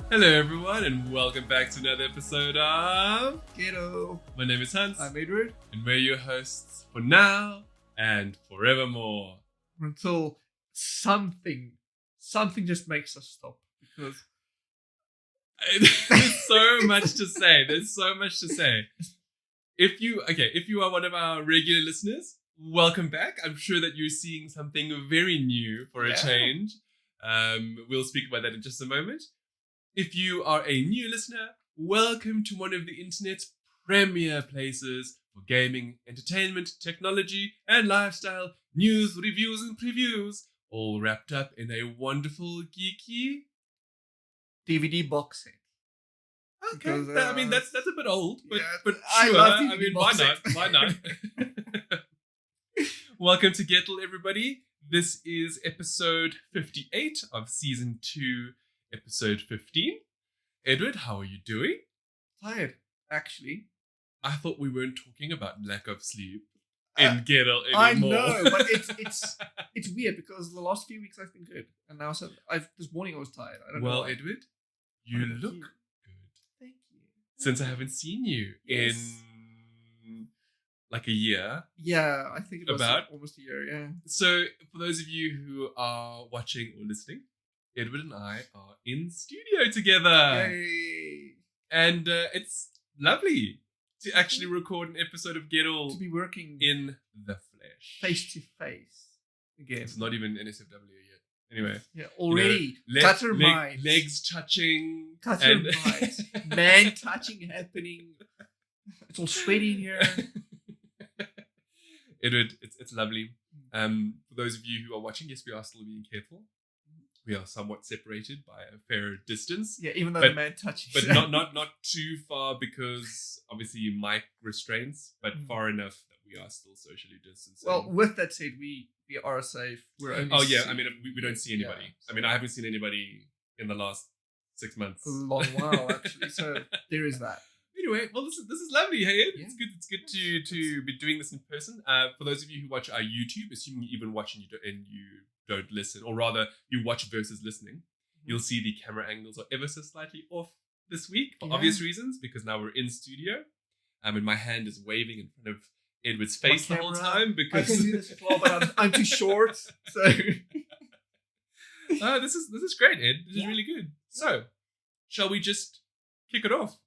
Hello everyone and welcome back to another episode of Ghetto. My name is Hans I'm Edward. and we're your hosts for now and forevermore. Until something just makes us stop. Because There's so much to say. If you are one of our regular listeners, welcome back. I'm sure that you're seeing something very new for a change. We'll speak about that in just a moment. If you are a new listener, welcome to one of the internet's premier places for gaming, entertainment, technology, and lifestyle, news, reviews, and previews, all wrapped up in a wonderful, geeky DVD box set. Okay, Because, that's a bit old, but yeah, but I sure. love DVD Why box not? set. Why not? Welcome to Gettle, everybody. This is episode 58 of season 2, episode 15. Edward, how are you doing? Tired, actually. I thought we weren't talking about lack of sleep in Gettle anymore. I know, but it's weird because the last few weeks I've been good, and now this morning I was tired. I don't know. Well, why. Edward, you look good. Thank you. Since I haven't seen you in like a year. Yeah, I think it was About? almost a year. Yeah. So, for those of you who are watching or listening, Edward and I are in studio together. Yay! And it's lovely to actually record an episode of Gettle To be working in the flesh. face to face again. It's not even NSFW yet. Anyway. Yeah, already. You know, Cutter might. legs touching. Cutter and might. Man touching happening. It's all sweaty in here. Edward, it's lovely. For those of you who are watching, yes, we are still being careful. We are somewhat separated by a fair distance. Yeah, even though the man touches. But not too far because obviously mic restraints, but far enough that we are still socially distancing. Well, with that said, we are safe. We're only I mean, we don't see anybody. Yeah, I mean, I haven't seen anybody in the last 6 months. a long while, actually. So there is that. Anyway, well, this is lovely, hey Ed? Yeah. It's good to be doing this in person. For those of you who watch our YouTube, assuming you even watch and you don't listen, or rather you watch versus listening, you'll see the camera angles are ever so slightly off this week for obvious reasons, because now we're in studio. And my hand is waving in front of Edward's face the whole time because I can do this as well, but I'm too short. So this is great, Ed. This is really good. So, shall we just kick it off?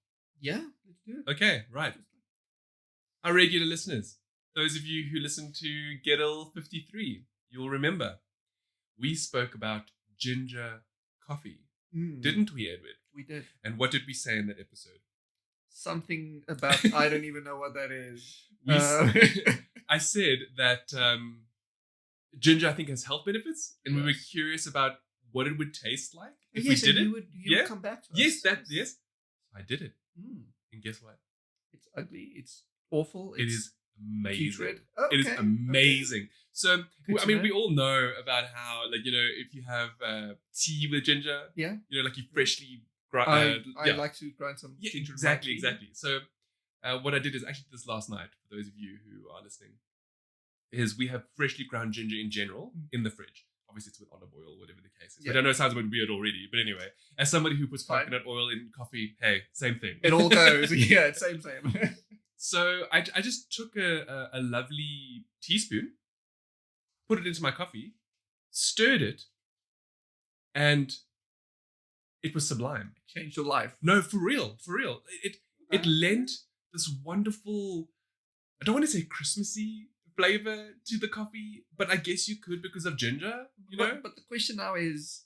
yeah, let's do it. Okay, right. Our regular listeners, those of you who listen to Gettle 53, you'll remember we spoke about ginger coffee, didn't we, Edward? We did. And what did we say in that episode? Something about I don't even know what that is. I said that ginger, I think, has health benefits, and we were curious about what it would taste like if we did it. You would come back to us. Yes. I did it. And guess what? It's ugly. It's awful. It is amazing. Putrid. It is Okay. amazing. So, Good I to mean, know. we all know about how, like, you know, if you have tea with ginger, Yeah. you know, like you freshly I like to grind some ginger. in my tea. exactly. So, what I did is actually this last night, for those of you who are listening, is we have freshly ground ginger in general in the fridge. Obviously, it's with olive oil, whatever the case is. Yeah. Which I know it sounds a bit weird already, but anyway, as somebody who puts Fine. coconut oil in coffee, hey, same thing. It all goes. Yeah, same. So I just took a lovely teaspoon, put it into my coffee, stirred it, and it was sublime. Changed your life. No, for real. It lent this wonderful, I don't want to say Christmassy flavor to the coffee, but I guess you could because of ginger, you know? But the question now is,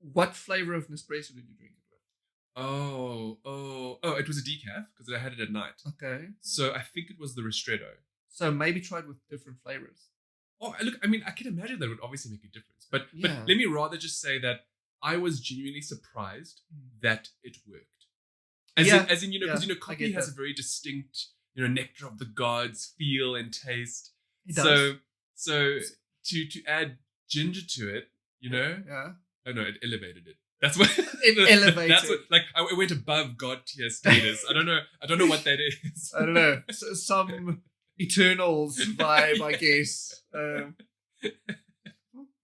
what flavor of Nespresso did you drink it with? Oh, it was a decaf because I had it at night. Okay. So I think it was the Ristretto. So maybe try it with different flavors. Oh, look, I mean, I can imagine that would obviously make a difference. But Yeah. let me rather just say that I was genuinely surprised that it worked. As in, you know, because, you know, I coffee get has that. a very distinct, you know, nectar of the gods feel and taste. It does. So to add ginger to it, you know, Yeah. oh no, it elevated it. That's what It elevated. That's what, like, it went above God tier status. I don't know what that is. I don't know. Some Eternals vibe, I guess.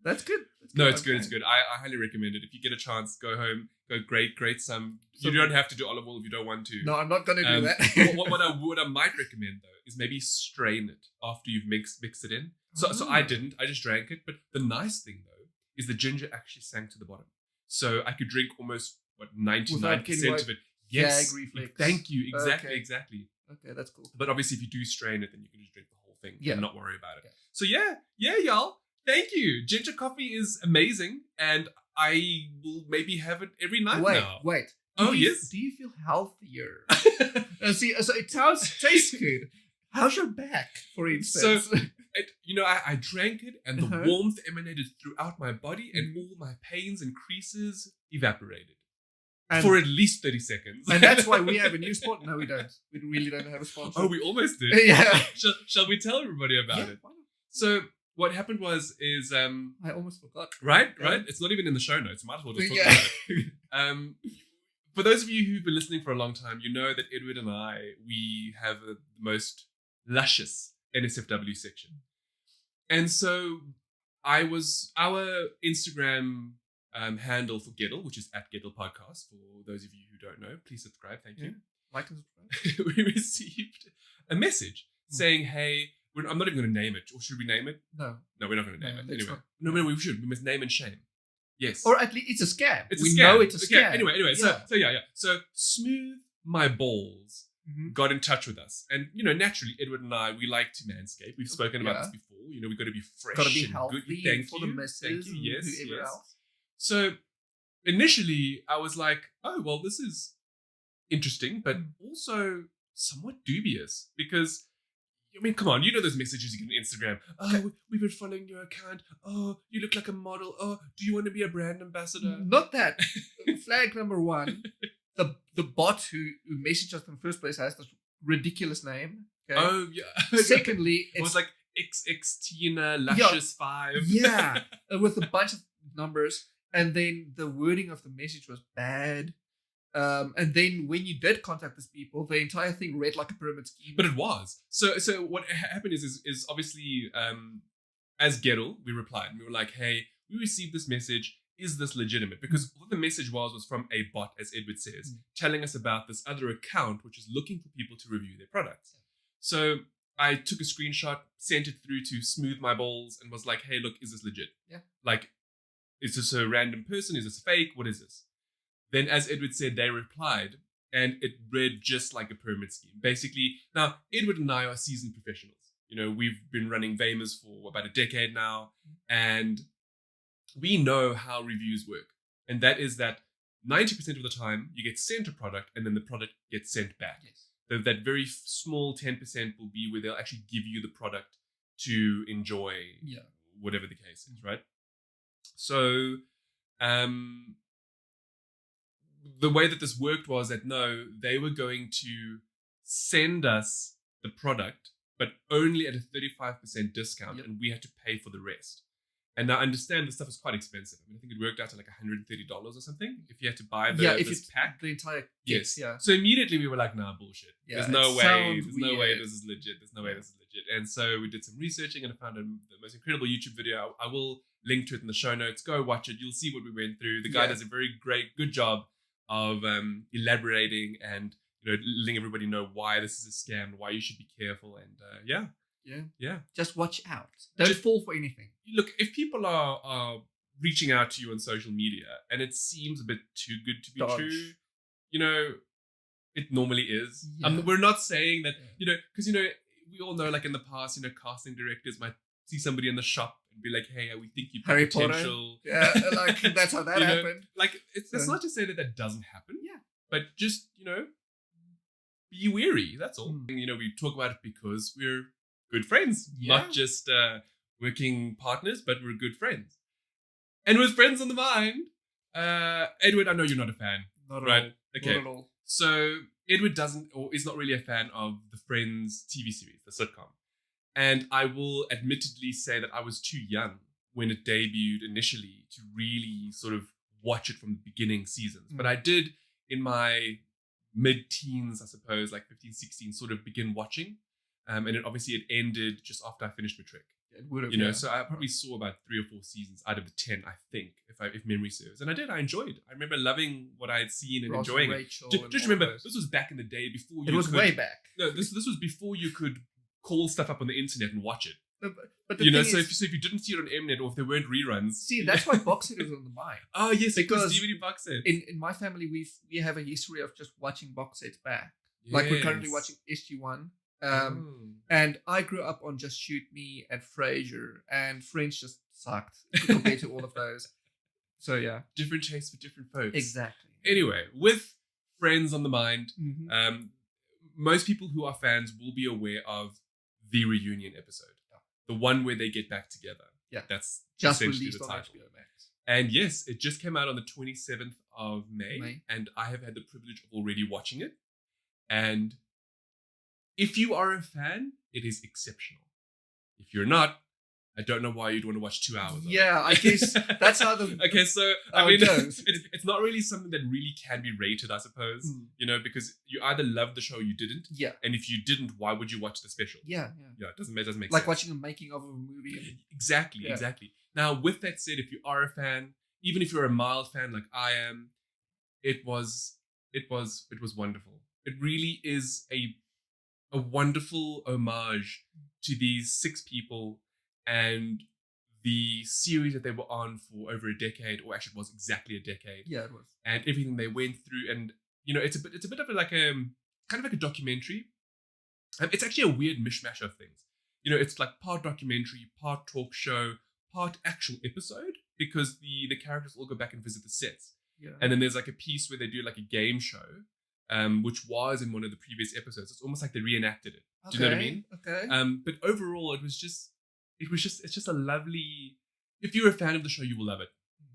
That's good. No, it's good. It's good. I highly recommend it. If you get a chance, go home, go grate some. You don't have to do olive oil if you don't want to. No, I'm not going to do that. what I might recommend though is maybe strain it after you've mixed it in. So I didn't. I just drank it. But the nice thing though is the ginger actually sank to the bottom, so I could drink almost 99% of it. Yes, reflex. Thank you. Exactly. Okay, that's cool. But obviously, if you do strain it, then you can just drink the whole thing and not worry about it. Yeah. So yeah, y'all. Thank you. Ginger coffee is amazing, and I will maybe have it every night now. Wait. Yes. Do you feel healthier? See, so it tastes good. How's your back, for instance? So, I drank it, and the warmth emanated throughout my body, and all my pains and creases evaporated. For at least 30 seconds. And that's why we have a new spot. No, we don't. We really don't have a sponsor. Oh, we almost did. Yeah. Shall we tell everybody about it? So what happened is I almost forgot. Right. It's not even in the show notes. Might as well just talk about it. For those of you who've been listening for a long time, you know that Edward and I, we have the most luscious NSFW section. And so our Instagram handle for Gettle, which is @Gettle Podcast, for those of you who don't know, please subscribe. Thank you. Like and subscribe. We received a message saying, hey, I'm not even going to name it. Or should we name it? No, we're not going to name it. Anyway. No, we should. We must name and shame. Yes. Or at least it's a scam. We know it's a scam. Anyway. So Smooth My Balls got in touch with us. And, naturally, Edward and I, we like to manscape. We've spoken about this before. We've got to be fresh. Got to be healthy good. for the missus. Thank you. Yes. Else. So initially, I was like, oh, well, this is interesting, but also somewhat dubious because, come on, those messages you get on Instagram. Oh, we've been following your account. Oh, you look like a model. Oh, do you want to be a brand ambassador? Not that. Flag number one, the bot who messaged us in the first place has this ridiculous name. Okay? Oh, yeah. Secondly, it was like XX Luscious 5. Yeah, with a bunch of numbers. And then the wording of the message was bad. And then when you did contact these people, the entire thing read like a pyramid scheme. But it was. So what happened is obviously, as Gettle, we replied. And we were like, hey, we received this message. Is this legitimate? Because what the message was from a bot, as Edward says, telling us about this other account, which is looking for people to review their products. So I took a screenshot, sent it through to Smooth My Balls, and was like, hey, look, is this legit? Yeah. Like, is this a random person? Is this fake? What is this? Then, as Edward said, they replied, and it read just like a pyramid scheme. Basically, now, Edward and I are seasoned professionals. We've been running Vamers for about a decade now, and we know how reviews work. And that is that 90% of the time, you get sent a product, and then the product gets sent back. Yes. That very small 10% will be where they'll actually give you the product to enjoy, whatever the case is, right? So, the way that this worked was that they were going to send us the product, but only at a 35% discount, and we had to pay for the rest. And I understand this stuff is quite expensive. I think it worked out to like $130 or something if you had to buy this pack. The entire kit. Yes. Yeah. So immediately we were like, nah, bullshit. Yeah, There's no way this is legit. There's no way this is legit. And so we did some researching and I found the most incredible YouTube video. I will link to it in the show notes. Go watch it. You'll see what we went through. The guy does a very good job of elaborating and letting everybody know why this is a scam, why you should be careful, and yeah. Just watch out. Don't fall for anything. Look, if people are reaching out to you on social media and it seems a bit too good to be true, it normally is. Yeah. We're not saying that, because we all know, like in the past, casting directors might see somebody in the shop and be like, hey, we think you've got Harry potential. Potter. Yeah, like that's how that happened. Like it's not to say that doesn't happen. Yeah. But just, be wary. That's all. We talk about it because we're good friends, not just working partners, but we're good friends. And with friends on the mind, Edward, I know you're not a fan. Not right? At all. Okay. Not at all. So Edward is not really a fan of the Friends TV series, the sitcom. And I will admittedly say that I was too young when it debuted initially to really sort of watch it from the beginning seasons. But I did in my mid-teens, I suppose, like 15, 16, sort of begin watching. And it ended just after I finished matric. It would have, You know, so I probably saw about 3 or 4 seasons out of the 10, I think, if memory serves. And I enjoyed. I remember loving what I had seen and Ross enjoying and it. Rachel Just remember, this was back in the day before you It was could, way back. No, this was before you could call stuff up on the internet and watch it. No, but the You know, thing is, so if you didn't see it on Mnet or if there weren't reruns. see, that's why box set is on the mind. Oh, yes, Because DVD box sets. In my family, we have a history of just watching box sets back. Like we're currently watching SG1. And I grew up on Just Shoot Me and Frasier, and Friends just sucked compared to all of those. So yeah, different tastes for different folks. Exactly. Anyway, with Friends on the mind, Mm-hmm. most people who are fans will be aware of the reunion episode, the one where they get back together. Yeah, that's just essentially released the on title. HBO Max. And yes, it just came out on the 27th of May, and I have had the privilege of already watching it. And if you are a fan, it is exceptional. If you're not, I don't know why you'd want to watch 2 hours. Yeah, I guess that's how the okay. So I how mean, it goes. it's not really something that really can be rated, I suppose. You know, because you either loved the show or you didn't. Yeah. And if you didn't, why would you watch the special? Yeah. Yeah, it doesn't make sense. Like watching a making of a movie. Exactly. Now, with that said, if you are a fan, even if you're a mild fan like I am, it was wonderful. It really is a wonderful homage to these 6 people and the series that they were on for over a decade, or actually it was exactly a decade. Yeah, it was. And everything they went through, and you know, it's a bit of like kind of like a documentary. It's actually a weird mishmash of things. You know, it's like part documentary, part talk show, part actual episode, because the characters all go back and visit the sets. Yeah. And then there's like a piece where they do like a game show, which was in one of the previous episodes. It's almost like they reenacted it. Do you know what I mean? Okay. But overall, it's just a lovely. If you're a fan of the show, you will love it.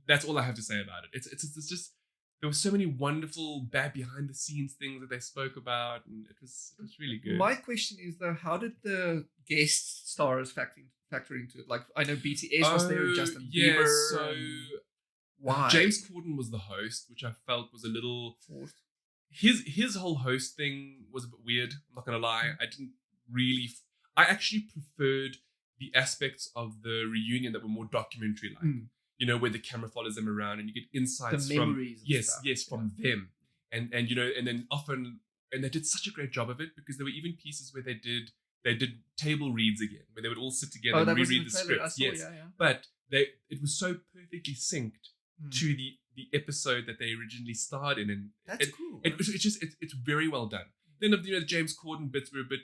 That's all I have to say about it. It's just there were so many wonderful bad behind the scenes things that they spoke about, and it was really good. My question is though, how did the guest stars factor into it? Like I know BTS was there, Justin Bieber. So why? James Corden was the host, which I felt was a little forced. His whole host thing was a bit weird. I'm not gonna lie. I didn't really. I actually preferred the aspects of the reunion that were more documentary-like. You know, where the camera follows them around and you get insights the memories from them, and you know, and then often, and they did such a great job of it, because there were even pieces where they did table reads again, where they would all sit together and reread the scripts. But it was so perfectly synced to the episode that they originally starred in, and that's cool. It's very well done. Then the James Corden bits were a bit.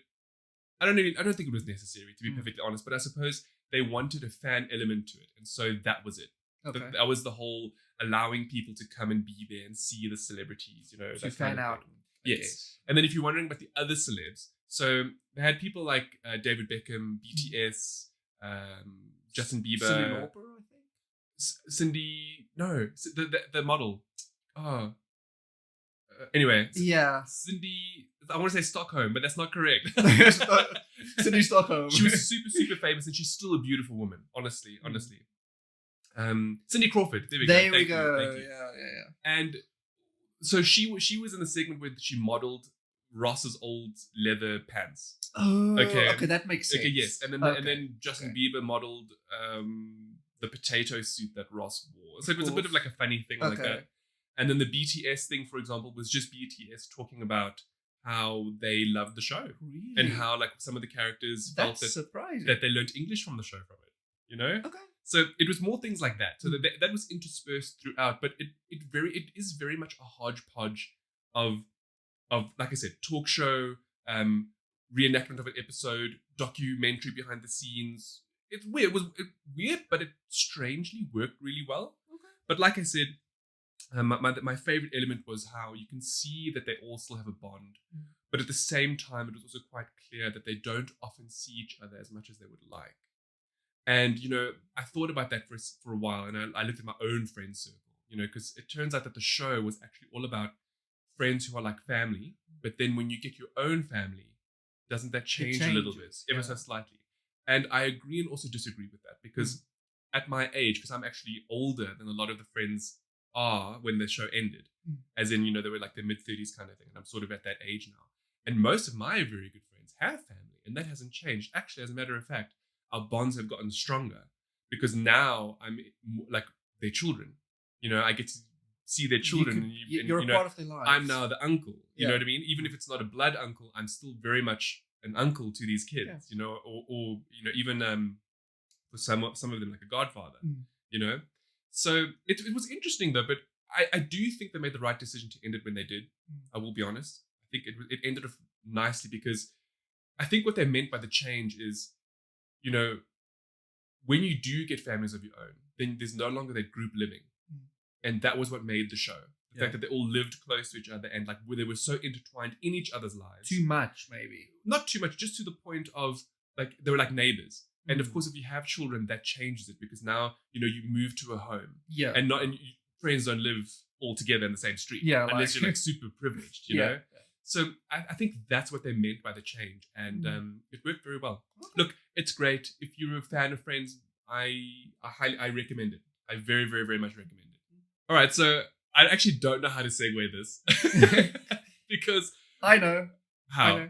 I don't think it was necessary, to be perfectly honest, but I suppose they wanted a fan element to it, and so that was it. Okay. That was the whole allowing people to come and be there and see the celebrities, you know. To fan out. Yes. And then if you're wondering about the other celebs, so they had people like David Beckham, BTS, Justin Bieber. Cyndi Lauper, I think? Cyndi, no, the model. Oh. Anyway. Yeah. Cyndi, I want to say Stockholm, but that's not correct. Cyndi Stockholm. She was super, super famous, and she's still a beautiful woman, honestly. Cindy Crawford. There we go. Thank you. Yeah. And so she was in the segment where she modeled Ross's old leather pants. Oh, okay, that makes sense. Okay, yes, and then Justin Bieber modeled the potato suit that Ross wore. So it was a bit of like a funny thing like that. And then the BTS thing, for example, was just BTS talking about how they loved the show, and how like some of the characters felt that they learned English from the show from it. You know? Okay. So it was more things like that. So that was interspersed throughout, but it is very much a hodgepodge of like I said, talk show, reenactment of an episode, documentary behind the scenes. It's weird. It was weird, but it strangely worked really well. Okay. But like I said, my favorite element was how you can see that they all still have a bond, but at the same time, it was also quite clear that they don't often see each other as much as they would like. And, you know, I thought about that for a while, and I looked at my own friend circle, you know, because it turns out that the show was actually all about friends who are like family. But then when you get your own family, doesn't that change a little bit, ever so slightly? And I agree and also disagree with that, because at my age, because I'm actually older than a lot of the friends are when the show ended, as in, you know, they were like their mid-30s kind of thing, and I'm sort of at that age now. And most of my very good friends have family, and that hasn't changed. Actually, as a matter of fact, our bonds have gotten stronger because now I'm like their children. I get to see their children. You're a part of their lives. I'm now the uncle. You know what I mean? Even if it's not a blood uncle, I'm still very much an uncle to these kids. Or even for some of them like a godfather. So it was interesting though, but I do think they made the right decision to end it when they did. I will be honest. I think it ended up nicely because I think what they meant by the change is, when you do get families of your own, then there's no longer that group living. And that was what made the show. The fact that they all lived close to each other and like they were so intertwined in each other's lives. Too much, maybe. Not too much, just to the point of like they were like neighbors. And of course, if you have children, that changes it because now, you move to a home. Yeah. And friends don't live all together in the same street. Yeah. Unless you're like super privileged, you know? So I think that's what they meant by the change. And it worked very well. Look, it's great. If you're a fan of Friends, I recommend it. I very, very, very much recommend it. All right. So I actually don't know how to segue this. Because... I know. How? I know.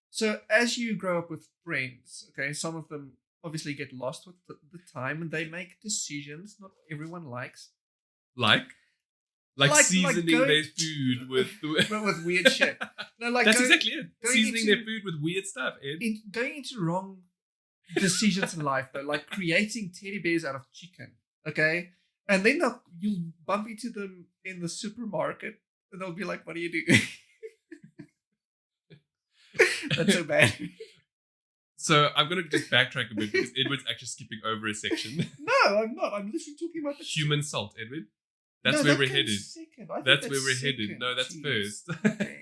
So as you grow up with friends, okay, some of them obviously get lost with the time and they make decisions not everyone likes. Like seasoning their food with weird shit. No, like that's exactly it. Seasoning their food with weird stuff. Going into wrong decisions in life though, like creating teddy bears out of chicken. Okay, and then you'll bump into them in the supermarket, and they'll be like, "What are you doing?" That's so bad. So I'm gonna just backtrack a bit because Edward's actually skipping over a section. No, I'm not. I'm literally talking about the human salt, Edward. That's where we're headed. That's where we're headed. No, that's first. Okay.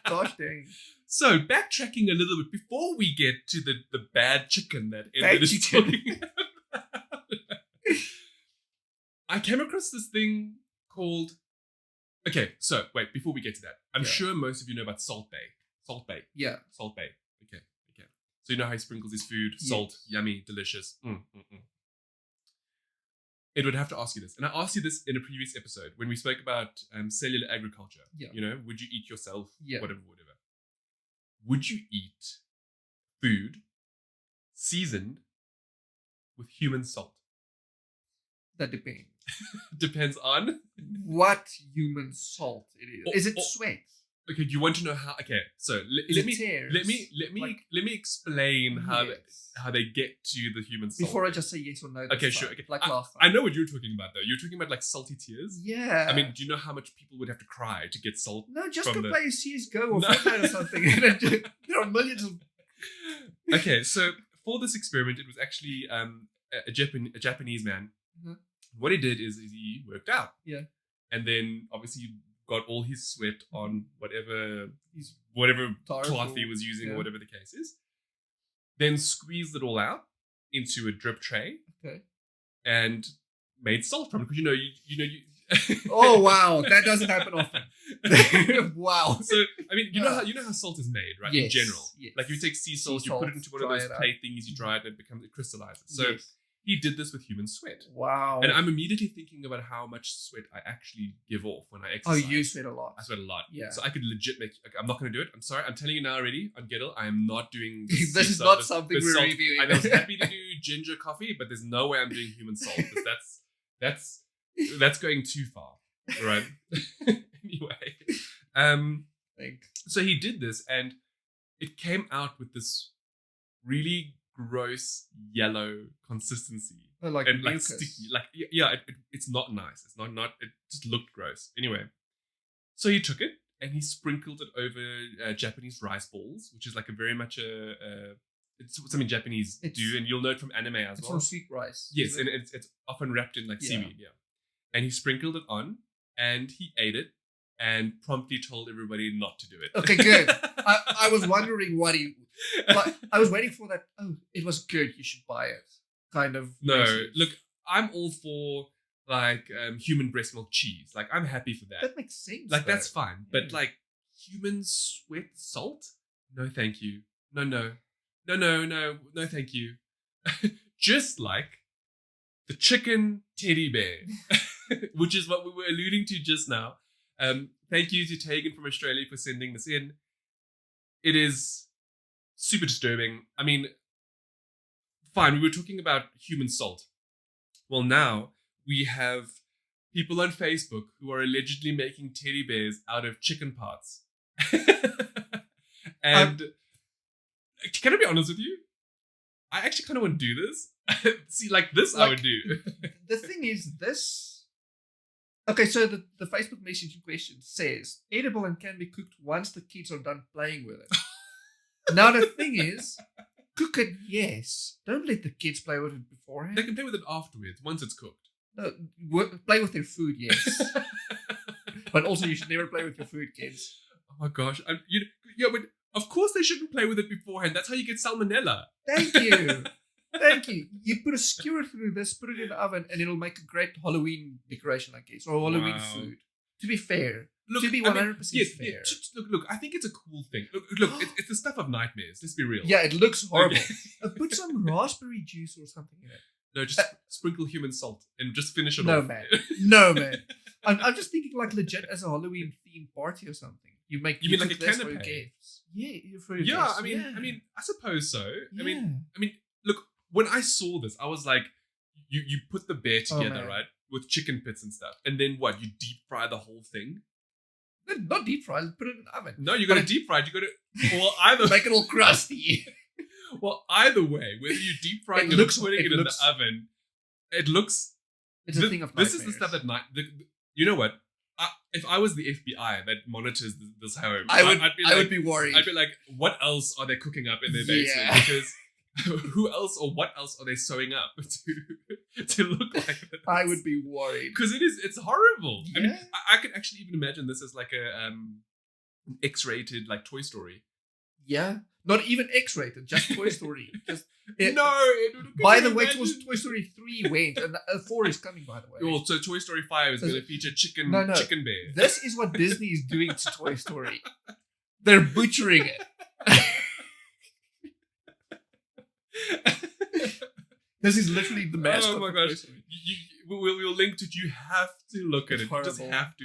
Gosh dang. So, backtracking a little bit before we get to the bad chicken that Edward is talking about. I came across this thing called... Okay, so, wait, before we get to that. I'm sure most of you know about Salt Bae. Salt Bae. Yeah. Salt Bae. Okay. So, you know how he sprinkles his food? Salt. Yummy. Delicious. Edward, I have to ask you this. And I asked you this in a previous episode when we spoke about cellular agriculture. Yeah. Would you eat yourself? Yeah. Whatever. Would you eat food seasoned with human salt? That depends. Depends on? What human salt it is. Is it sweat? Okay, do you want to know how? Okay, so let me explain how they get to the human salt. Before I just say yes or no. Okay, sure. Okay. Like last time. I know what you're talking about though. You're talking about like salty tears. Yeah. I mean, do you know how much people would have to cry to get salt? No, just go play CS:GO or Fortnite or something. There are millions of. Okay, so for this experiment, it was actually a Japanese man. Mm-hmm. What he did is he worked out. Yeah. And then obviously got all his sweat on whatever cloth he was using or whatever the case is. Then squeezed it all out into a drip tray. Okay. And made salt from it because you. Oh wow, that doesn't happen often. Wow. So I mean, you know how salt is made, right? Yes. In general, like you take sea salt, you put it into one of those plate things, you dry it, and it crystallizes. So. Yes. He did this with human sweat. Wow. And I'm immediately thinking about how much sweat I actually give off when I exercise. Oh, you sweat a lot. I sweat a lot. Yeah. So I could legit make... Okay, I'm not going to do it. I'm sorry. I'm telling you now already, on Gettle, I am not doing... This is not something we're reviewing. I was happy to do ginger coffee, but there's no way I'm doing human salt. Because that's going too far. Right? Anyway. So he did this and it came out with this really... gross yellow consistency like sticky, it's not nice. It's not. It just looked gross. Anyway, so he took it and he sprinkled it over Japanese rice balls, which is like a very much it's something Japanese do, and you'll know it from anime as well. It's from sweet rice. Yes, and it's often wrapped in like seaweed. Yeah, and he sprinkled it on and he ate it and promptly told everybody not to do it. Okay, good. I was wondering what he. Like, I was waiting for that. Oh, it was good. You should buy it. Kind of. No, look, I'm all for like human breast milk cheese. Like, I'm happy for that. That makes sense. Like, that's fine. But like, human sweat salt? No, thank you. No, thank you. Just like the chicken teddy bear, which is what we were alluding to just now. Thank you to Tegan from Australia for sending this in. It is super disturbing. I mean, fine, we were talking about human salt. Well, now we have people on Facebook who are allegedly making teddy bears out of chicken parts. And can I be honest with you? I actually kind of want to do this. See, like this I would do. The thing is, this... Okay, so the Facebook message in question says, edible and can be cooked once the kids are done playing with it. Now, the thing is, cook it, yes. Don't let the kids play with it beforehand. They can play with it afterwards, once it's cooked. No, play with their food, yes. But also, you should never play with your food, kids. Oh my gosh. But of course they shouldn't play with it beforehand. That's how you get salmonella. Thank you. Thank you. You put a skewer through this, put it in the oven, and it'll make a great Halloween decoration, I guess, or Halloween food. To be fair. Look, to be 100% fair. Yeah, look, I think it's a cool thing. Look, it's the stuff of nightmares. Let's be real. Yeah, it looks horrible. Put some raspberry juice or something in it. No, just sprinkle human salt and just finish it no, off. Man. No, man. I'm just thinking like legit as a Halloween themed party or something. You mean like a canapé? Yeah, for your guests. I mean, I suppose so. Yeah. I mean, look, when I saw this, I was like, you put the bear together, right, with chicken pits and stuff, and then what? You deep fry the whole thing? Not deep fry. Put it in the oven. No, you got to deep fry it. You got to, well, either make it all crusty. Well, either way, whether you deep fry it or putting it in the oven, it looks. It's a thing of nightmares. This is the stuff that you know what? If I was the FBI that monitors this home, I would be worried. I'd be like, what else are they cooking up in their basement? Yeah. Because who else or what else are they sewing up to look like this? I would be worried. Because it's horrible. Yeah. I mean, I could actually even imagine this as like an X-rated like Toy Story. Yeah. Not even X-rated, just Toy Story. By the way, Toy Story 3 went, and 4 is coming, by the way. Well, so Toy Story 5 is going to feature chicken bear. This is what Disney is doing to Toy Story. They're butchering it. This is literally the mascot. Oh my gosh! We'll link to it. You have to look at it. Horrible. You just have to.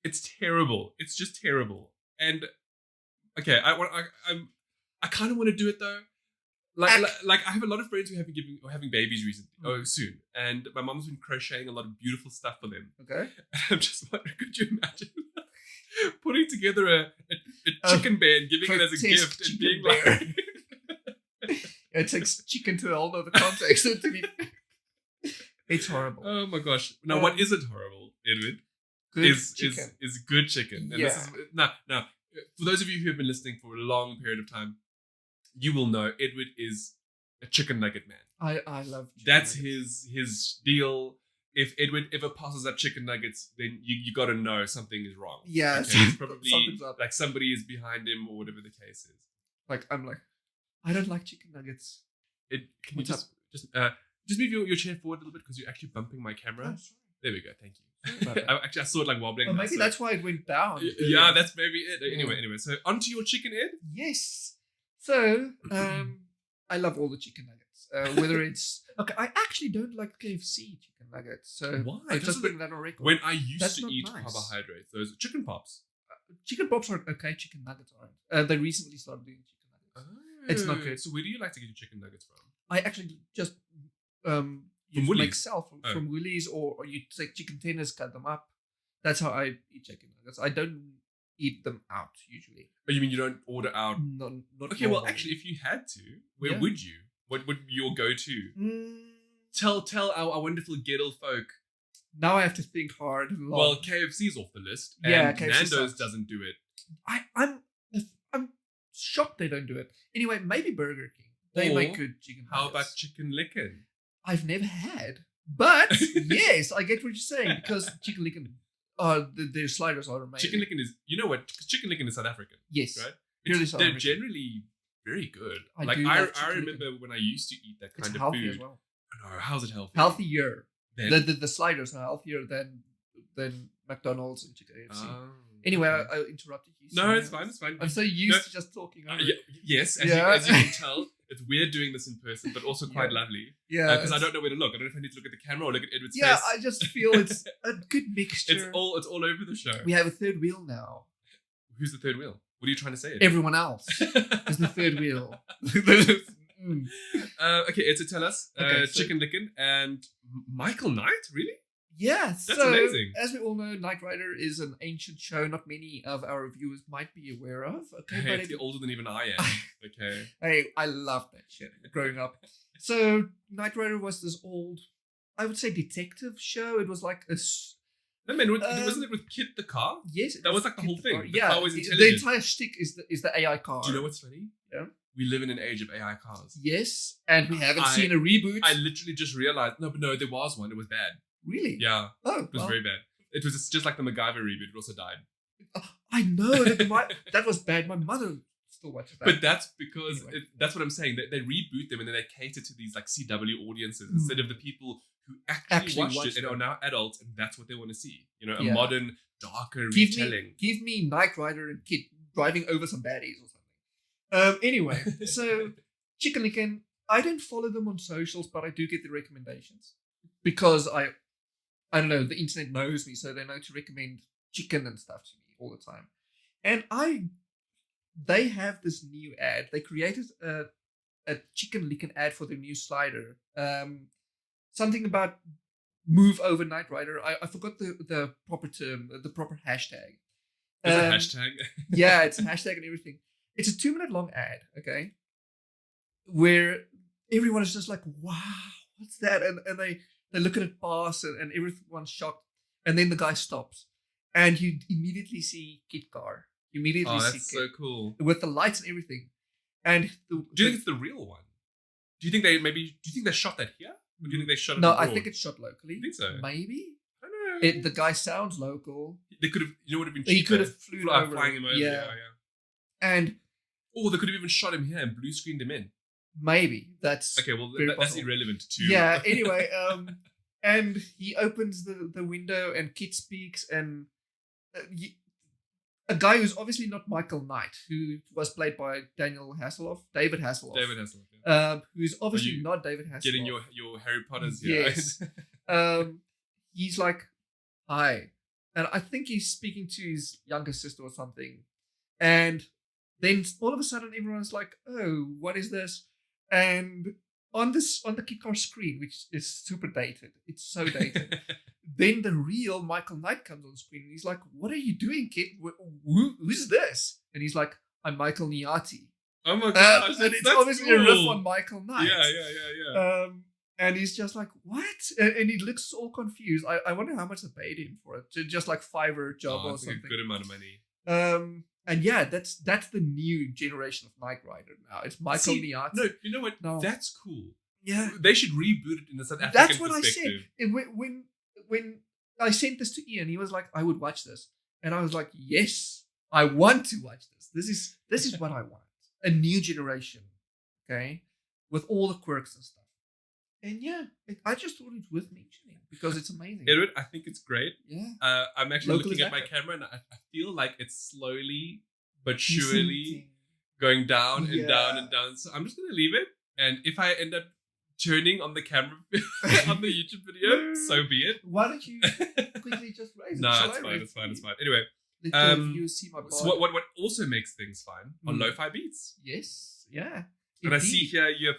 It's terrible. It's just terrible. And okay, I kind of want to do it though. Like I have a lot of friends who are having babies recently, soon, and my mom's been crocheting a lot of beautiful stuff for them. Okay, I'm just wondering, could you imagine putting together a chicken bear and giving it as a gift and being like. It takes chicken to a whole other context. It's horrible. Oh my gosh! Now, what isn't horrible, Edwin? Is good chicken. And this is now for those of you who have been listening for a long period of time, you will know Edward is a chicken nugget man. I love. That's his deal. If Edward ever passes up chicken nuggets, then you got to know something is wrong. Yeah, okay? It's probably something's up. Like somebody is behind him or whatever the case is. Like I'm like. I don't like chicken nuggets. Can you just move your chair forward a little bit because you're actually bumping my camera? Oh, sorry. There we go. Thank you. I saw it like wobbling. Oh, maybe that's why it went down. Yeah, that's maybe it. Anyway, so onto your chicken, Ed. Yes. So, I love all the chicken nuggets. Whether it's okay, I actually don't like KFC chicken nuggets. So why? I'm just putting that on record. When I used to eat carbohydrates, those chicken pops. Chicken pops are okay. Chicken nuggets aren't. They recently started doing chicken nuggets. Oh. It's not good. So where do you like to get your chicken nuggets from? I actually just from Woolies? From Woolies, or you take chicken tenders, cut them up. That's how I eat chicken nuggets. I don't eat them out usually. Oh, you mean you don't order out? Not okay, well, actually, if you had to, where would you? What would your go-to? Tell our wonderful Gettle folk. Now I have to think hard and long. Well, KFC's off the list. Yeah, and Nando's doesn't do it. I'm shocked they don't do it. Anyway, maybe Burger King. They make good chicken nuggets. How about Chicken Licken? I've never had. But, yes, I get what you're saying. Because Chicken Licken, their sliders are amazing. Chicken Licken is, you know what? Chicken Licken is South African. Yes. Right? They're generally very good. I remember when I used to eat that kind of food. As well. No, how's it healthy? Healthier. The sliders are healthier than McDonald's and Chicken KFC. Anyway, I interrupted you. No, it's fine. I'm so used to just talking over. Yes, as you can tell, it's weird doing this in person, but also quite lovely. Yeah. Because I don't know where to look. I don't know if I need to look at the camera or look at Edward's face. Yeah, I just feel it's a good mixture. It's all over the show. We have a third wheel now. Who's the third wheel? What are you trying to say, Edward? Everyone else is the third wheel. Okay, so tell us. Okay, so- Chicken Licken and Michael Knight, really? Yeah, That's so amazing. as we all know, Knight Rider is an ancient show not many of our viewers might be aware of. Okay, Hey, but it's older than even I am. Okay. hey, I loved that shit growing up. So Knight Rider was this old, I would say, detective show. It was like No, man, wasn't it with Kit the car? yes, That was like the Kit whole thing. car. The car was the intelligent. entire shtick is the AI car. Do you know what's funny? Yeah. We live in an age of AI cars. Yes, and we haven't seen a reboot. I literally just realized. No, there was one. It was bad. Really? Yeah. Oh, It was very bad. It was just like the MacGyver reboot. It also died. I know that was bad. My mother still watches that. But that's because Anyway. that's what I'm saying. They reboot them and then they cater to these like CW audiences instead of the people who actually watched it and are now adults and that's what they want to see. You know, a Yeah. modern, darker Give retelling. me Knight Rider and Kid driving over some baddies or something. Anyway, so Chicken Licken, I don't follow them on socials, but I do get the recommendations because I don't know, the internet knows me, so they know to recommend chicken and stuff to me all the time. And they have this new ad. They created a Chicken Licken ad for their new slider. Something about move over Knight Rider. I forgot the proper term, the proper hashtag. There's a hashtag. Yeah, it's a hashtag and everything. It's a 2-minute long ad, okay? Where everyone is just like, wow, what's that? And they look at it pass and everyone's shocked. And then the guy stops. And you immediately see Kit Car. You immediately see That's Kit. so cool. With the lights and everything. And Do you think it's the real one? Do you think they shot that here? Or do you think they shot it No, abroad? I think it's shot locally. You think so? Maybe. I don't know. The guy sounds local. They could have, would have been He cheaper. could have flown over. Flying him over. Yeah. Yeah. And Or they could have even shot him here and blue screened him in. maybe that's Okay, well, very that's possible. irrelevant too. Yeah, anyway, and he opens the window and Kit speaks and a guy who's obviously not Michael Knight, who was played by David Hasselhoff. David Hasselhoff. Yeah. Who's obviously you not David Hasselhoff. Getting your Harry Potters here. Yes. He's like, hi. And I think he's speaking to his younger sister or something. And then all of a sudden everyone's like, oh, what is this? And on the Kit Car screen, which is super dated, it's so dated. Then the real Michael Knight comes on screen and he's like, what are you doing, kid? Who's this? And he's like, I'm Michael Niati. Oh my gosh. And it's that's obviously cool. a riff on Michael Knight. Yeah. And he's just like, what? And he looks all confused. I wonder how much they paid him for it. Just like Fiverr job or It's something. a good amount of money. And yeah, that's the new generation of Knight Rider now. It's Michael Niati. No, you know what? No. That's cool. Yeah. They should reboot it in the South African That's what I said. perspective. And when I sent this to Ian, he was like, I would watch this. And I was like, yes, I want to watch this. This is what I want. A new generation. Okay? With all the quirks and stuff. And yeah, I just thought it's worth mentioning because it's amazing. Edward, I think it's great. Yeah. I'm actually Local looking at my Zaka. camera and I feel like it's slowly but surely going down and Yeah. down and down. So I'm just going to leave it. And if I end up turning on the camera on the YouTube video, so be it. Why don't you quickly just raise it? No, Shall it's I fine. raise It's it fine. for It's you? fine. Anyway, Let the viewers see my so body. what also makes things fine are Mm. lo-fi beats. Yes. Yeah. And I see Indeed. here you have,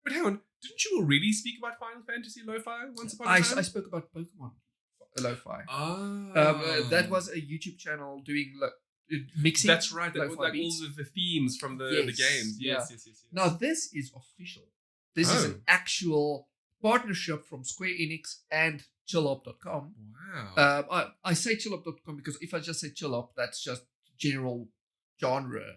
but hang on, didn't you already speak about Final Fantasy lo-fi once upon a I time? spoke about Pokemon lo-fi. Ah. That was a YouTube channel doing mixing. That's right. That lo-fi was like beats. all of the themes from the Yes, games. yeah. Yes. Now this is official. This is an actual partnership from Square Enix and chillup.com. Wow. I say chillup.com because if I just say chillup, that's just general genre.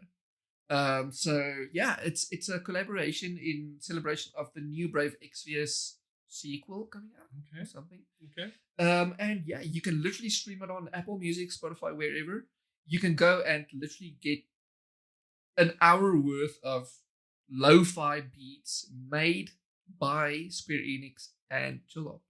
So yeah, it's a collaboration in celebration of the new Brave Exvius sequel coming out or something. Okay. And yeah, you can literally stream it on Apple Music, Spotify, wherever. You can go and literally get an hour worth of lo-fi beats made by Square Enix and Chillup,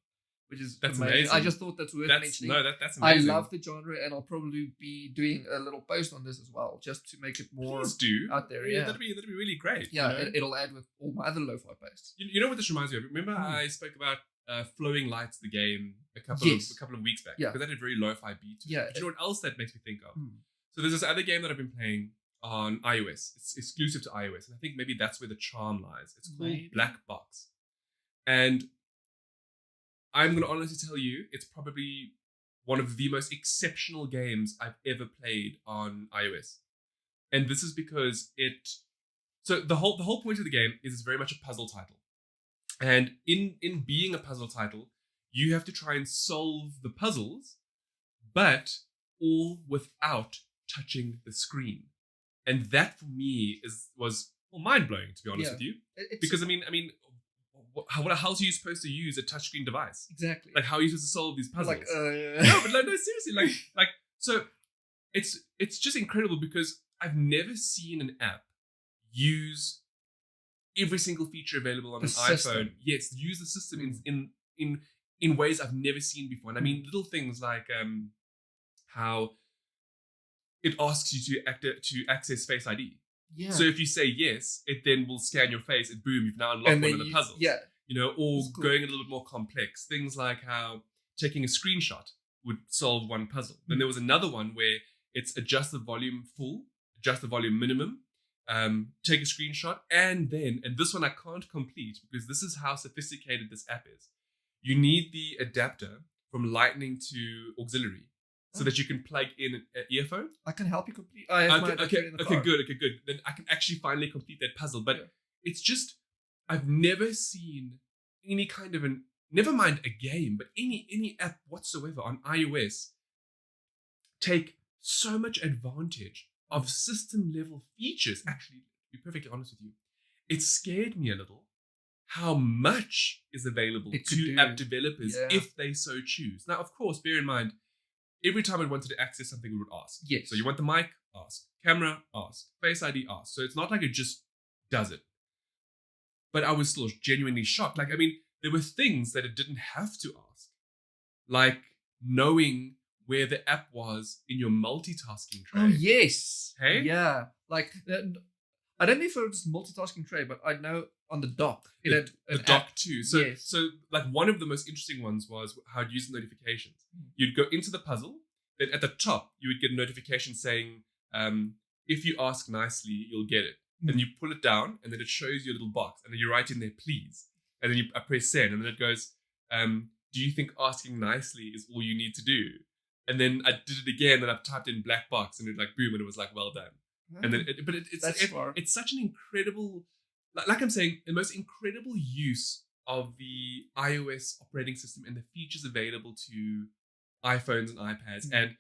which is Amazing. I just thought that's worth mentioning. That's I amazing. love the genre, and I'll probably be doing a little post on this as well, just to make it more Please do. out there. Yeah, that'd be really great. yeah, you know? it'll add with all my other lo-fi posts. You know what this reminds me of? Remember I spoke about Flowing Lights, the game, a couple of weeks back. Yeah. Because that had very lo-fi beat to it. Yeah. But you know what else that makes me think of? Hmm. So there's this other game that I've been playing on iOS. It's exclusive to iOS. And I think maybe that's where the charm lies. It's called Black Box. And I'm going to honestly tell you, it's probably one of the most exceptional games I've ever played on iOS. And this is because so the whole point of the game is it's very much a puzzle title. And in being a puzzle title, you have to try and solve the puzzles, but all without touching the screen. And that for me was mind-blowing, to be honest with you. Because I mean, how else are you supposed to use a touchscreen device? Exactly. Like, how are you supposed to solve these puzzles? Like, no, seriously. So it's just incredible because I've never seen an app use every single feature available on an iPhone. Yes, use the system in ways I've never seen before. And I mean, little things like how it asks you to access Face ID. Yeah. So if you say yes, it then will scan your face and boom, you've now unlocked one of the puzzles. Yeah. Or going a little bit more complex. Things like how taking a screenshot would solve one puzzle. Then there was another one where it's adjust the volume full, adjust the volume minimum, take a screenshot, and this one I can't complete because this is how sophisticated this app is. You need the adapter from Lightning to auxiliary so that you can plug in an earphone. I can help you complete. I have my adapter in the car. Okay, good. Then I can actually finally complete that puzzle. But it's just, I've never seen any kind of never mind a game, but any app whatsoever on iOS take so much advantage of system level features. Actually, to be perfectly honest with you, it scared me a little how much is available to app developers if they so choose. Now, of course, bear in mind, every time I wanted to access something, we would ask. Yes. So you want the mic? Ask. Camera? Ask. Face ID? Ask. So it's not like it just does it. But I was still genuinely shocked. Like, I mean, there were things that it didn't have to ask. Like knowing where the app was in your multitasking tray. Oh, yes. Hey? Yeah. Like, I don't know if it was multitasking tray, but I know on the dock. It had the dock too. So like one of the most interesting ones was how to use notifications. You'd go into the puzzle, then at the top, you would get a notification saying, if you ask nicely, you'll get it. Then you pull it down, and then it shows you a little box, and then you write in there, please. And then I press send, and then it goes, do you think asking nicely is all you need to do? And then I did it again, and I typed in black box, and it like boom, and it was like, well done. And then, it's such an incredible, like I'm saying, the most incredible use of the iOS operating system and the features available to iPhones and iPads. And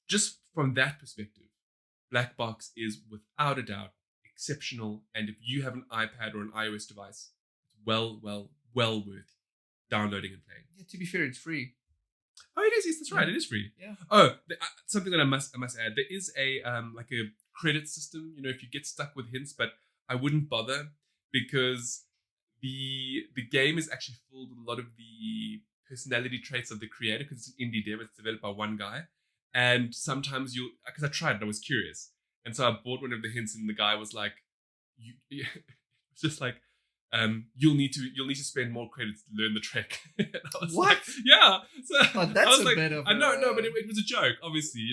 just from that perspective, Black Box is without a doubt exceptional. And if you have an iPad or an iOS device, it's well worth downloading and playing. Yeah, to be fair, it's free. Oh, it is. Yes, that's right. It is free. Yeah. Oh, something that I must add. There is a like a credit system. If you get stuck with hints, but I wouldn't bother because the game is actually filled with a lot of the personality traits of the creator because it's an indie dev. It's developed by one guy, and sometimes because I tried it, I was curious, and so I bought one of the hints, and the guy was like, it's just like. You'll need to spend more credits to learn the trick. I was what? Like, yeah. So that's a bit of. I know, but it was a joke. Obviously,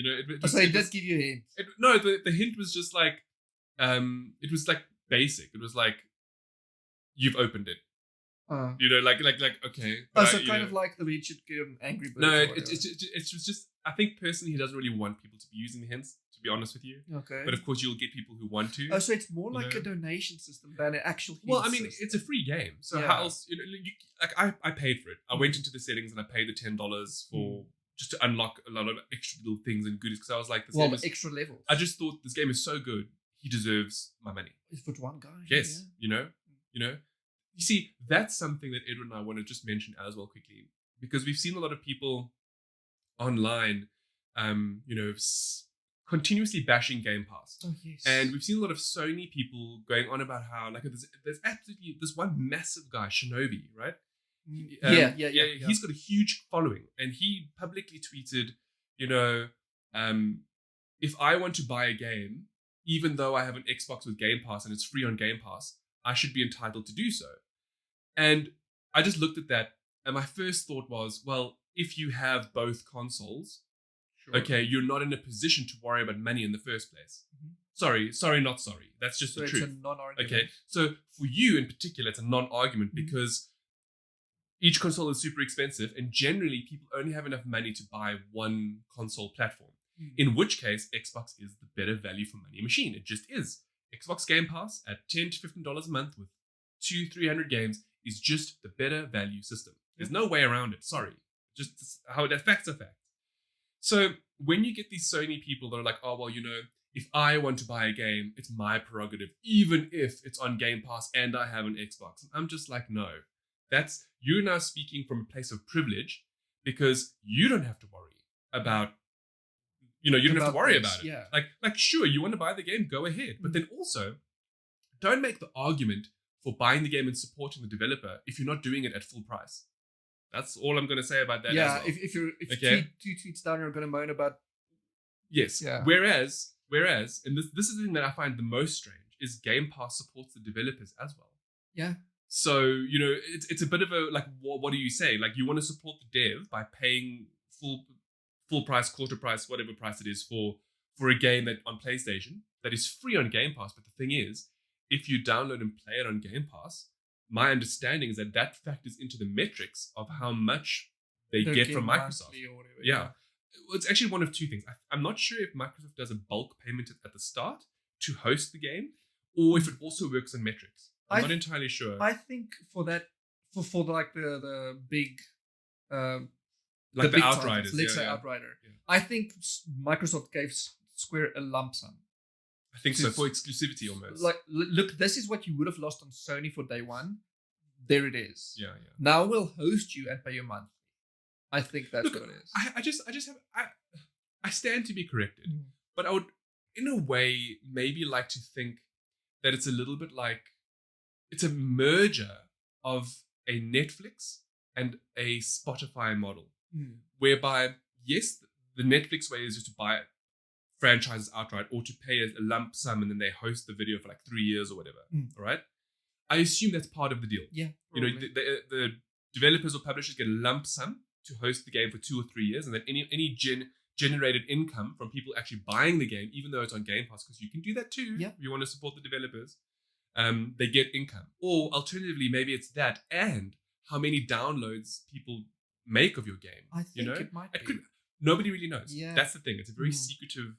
So it does give you a hint. No, the hint was just like, it was like basic. It was like, you've opened it. Like okay. So kind of like the way you should get an Angry Bird. No, it was just. I think personally, he doesn't really want people to be using the hints. To be honest with you. Okay. But of course, you'll get people who want to. Oh, so it's more like a donation system than an actual. Well, I mean, it's a free game, so how else? I paid for it. I went into the settings and I paid the $10 for just to unlock a lot of extra little things and goodies. Because I was like, extra levels. I just thought this game is so good. He deserves my money. It's for one guy. Yes, You see, that's something that Edward and I want to just mention as well quickly because we've seen a lot of people online, continuously bashing Game Pass. Oh, yes. And we've seen a lot of Sony people going on about how there's absolutely this one massive guy, Shinobi, right? Yeah. He's got a huge following, and he publicly tweeted, if I want to buy a game, even though I have an Xbox with Game Pass and it's free on Game Pass, I should be entitled to do so. And I just looked at that, and my first thought was, well, if you have both consoles, okay, you're not in a position to worry about money in the first place. Sorry, not sorry. That's just So the it's truth. a non-argument. Okay, so for you in particular, it's a non-argument because each console is super expensive, and generally people only have enough money to buy one console platform. In which case, Xbox is the better value for money machine. It just is. Xbox Game Pass at $10 to $15 a month with 200-300 games is just the better value system. There's no way around it. Sorry, just how that facts are fact. So when you get these Sony people that are like, oh well, if I want to buy a game, it's my prerogative, even if it's on Game Pass and I have an Xbox. And I'm just like, no. You're now speaking from a place of privilege because you don't have to worry about, you don't have to worry about it. Yeah. Like sure, you want to buy the game, go ahead. But then also, don't make the argument for buying the game and supporting the developer if you're not doing it at full price. That's all I'm going to say about that. Yeah, as well. if you're Okay. two tweets down, you're going to moan about. Yes. Yeah. Whereas, and this is the thing that I find the most strange is Game Pass supports the developers as well. Yeah. So it's a bit of a like, what do you say? Like you want to support the dev by paying full price, quarter price, whatever price it is for a game that on PlayStation that is free on Game Pass. But the thing is, if you download and play it on Game Pass, my understanding is that factors into the metrics of how much they get from Microsoft. Or whatever, yeah. It's actually one of two things. I'm not sure if Microsoft does a bulk payment at the start to host the game, or if it also works on metrics. I'm not entirely sure. I think for that, for like the big, like the Outriders, let's say Outrider. Yeah. I think Microsoft gave Square a lump sum. I think so, for exclusivity almost. Like, look, this is what you would have lost on Sony for day one. There it is. Yeah. Now we'll host you and pay your month. I think that's what it is. I stand to be corrected, but I would, in a way, maybe like to think that it's a little bit like it's a merger of a Netflix and a Spotify model, whereby yes, the Netflix way is just to buy franchises outright or to pay a lump sum and then they host the video for like 3 years or whatever. All right, I assume that's part of the deal. Yeah, the developers or publishers get a lump sum to host the game for 2 or 3 years, and then any generated income from people actually buying the game, even though it's on Game Pass, because you can do that too if you want to support the developers. They get income. Or alternatively, maybe it's that and how many downloads people make of your game. I think it might be. Nobody really knows. Yeah. That's the thing. It's a very secretive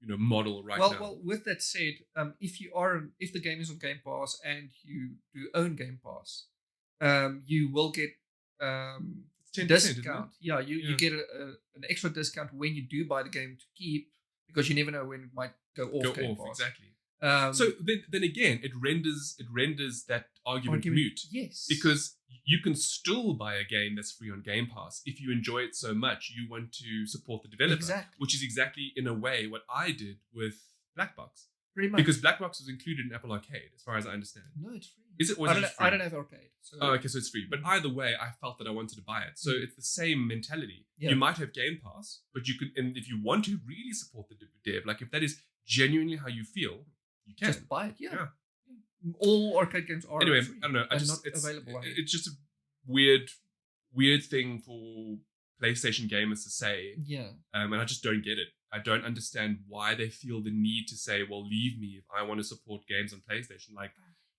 model now. Well, with that said, if the game is on Game Pass and you do own Game Pass, you will get 10%, discount. Yeah, you get an extra discount when you do buy the game to keep, because you never know when it might go off Game Pass. Exactly. So then again, it renders that argument moot. Yes. Because you can still buy a game that's free on Game Pass if you enjoy it so much you want to support the developer. Exactly. Which is exactly, in a way, what I did with Black Box. Pretty much. Because Black Box was included in Apple Arcade, as far as I understand. No, it's free. Is it? Or is it free? I don't have Arcade. So. Oh, okay, so it's free. But either way, I felt that I wanted to buy it. So it's the same mentality. Yeah. You might have Game Pass, but you could, and if you want to really support the dev, like if that is genuinely how you feel, you can just buy it. Yeah. All arcade games are anyway. free. I don't know. It's available. It's just a weird thing for PlayStation gamers to say. Yeah. And I just don't get it. I don't understand why they feel the need to say, well, leave me if I want to support games on PlayStation. Like,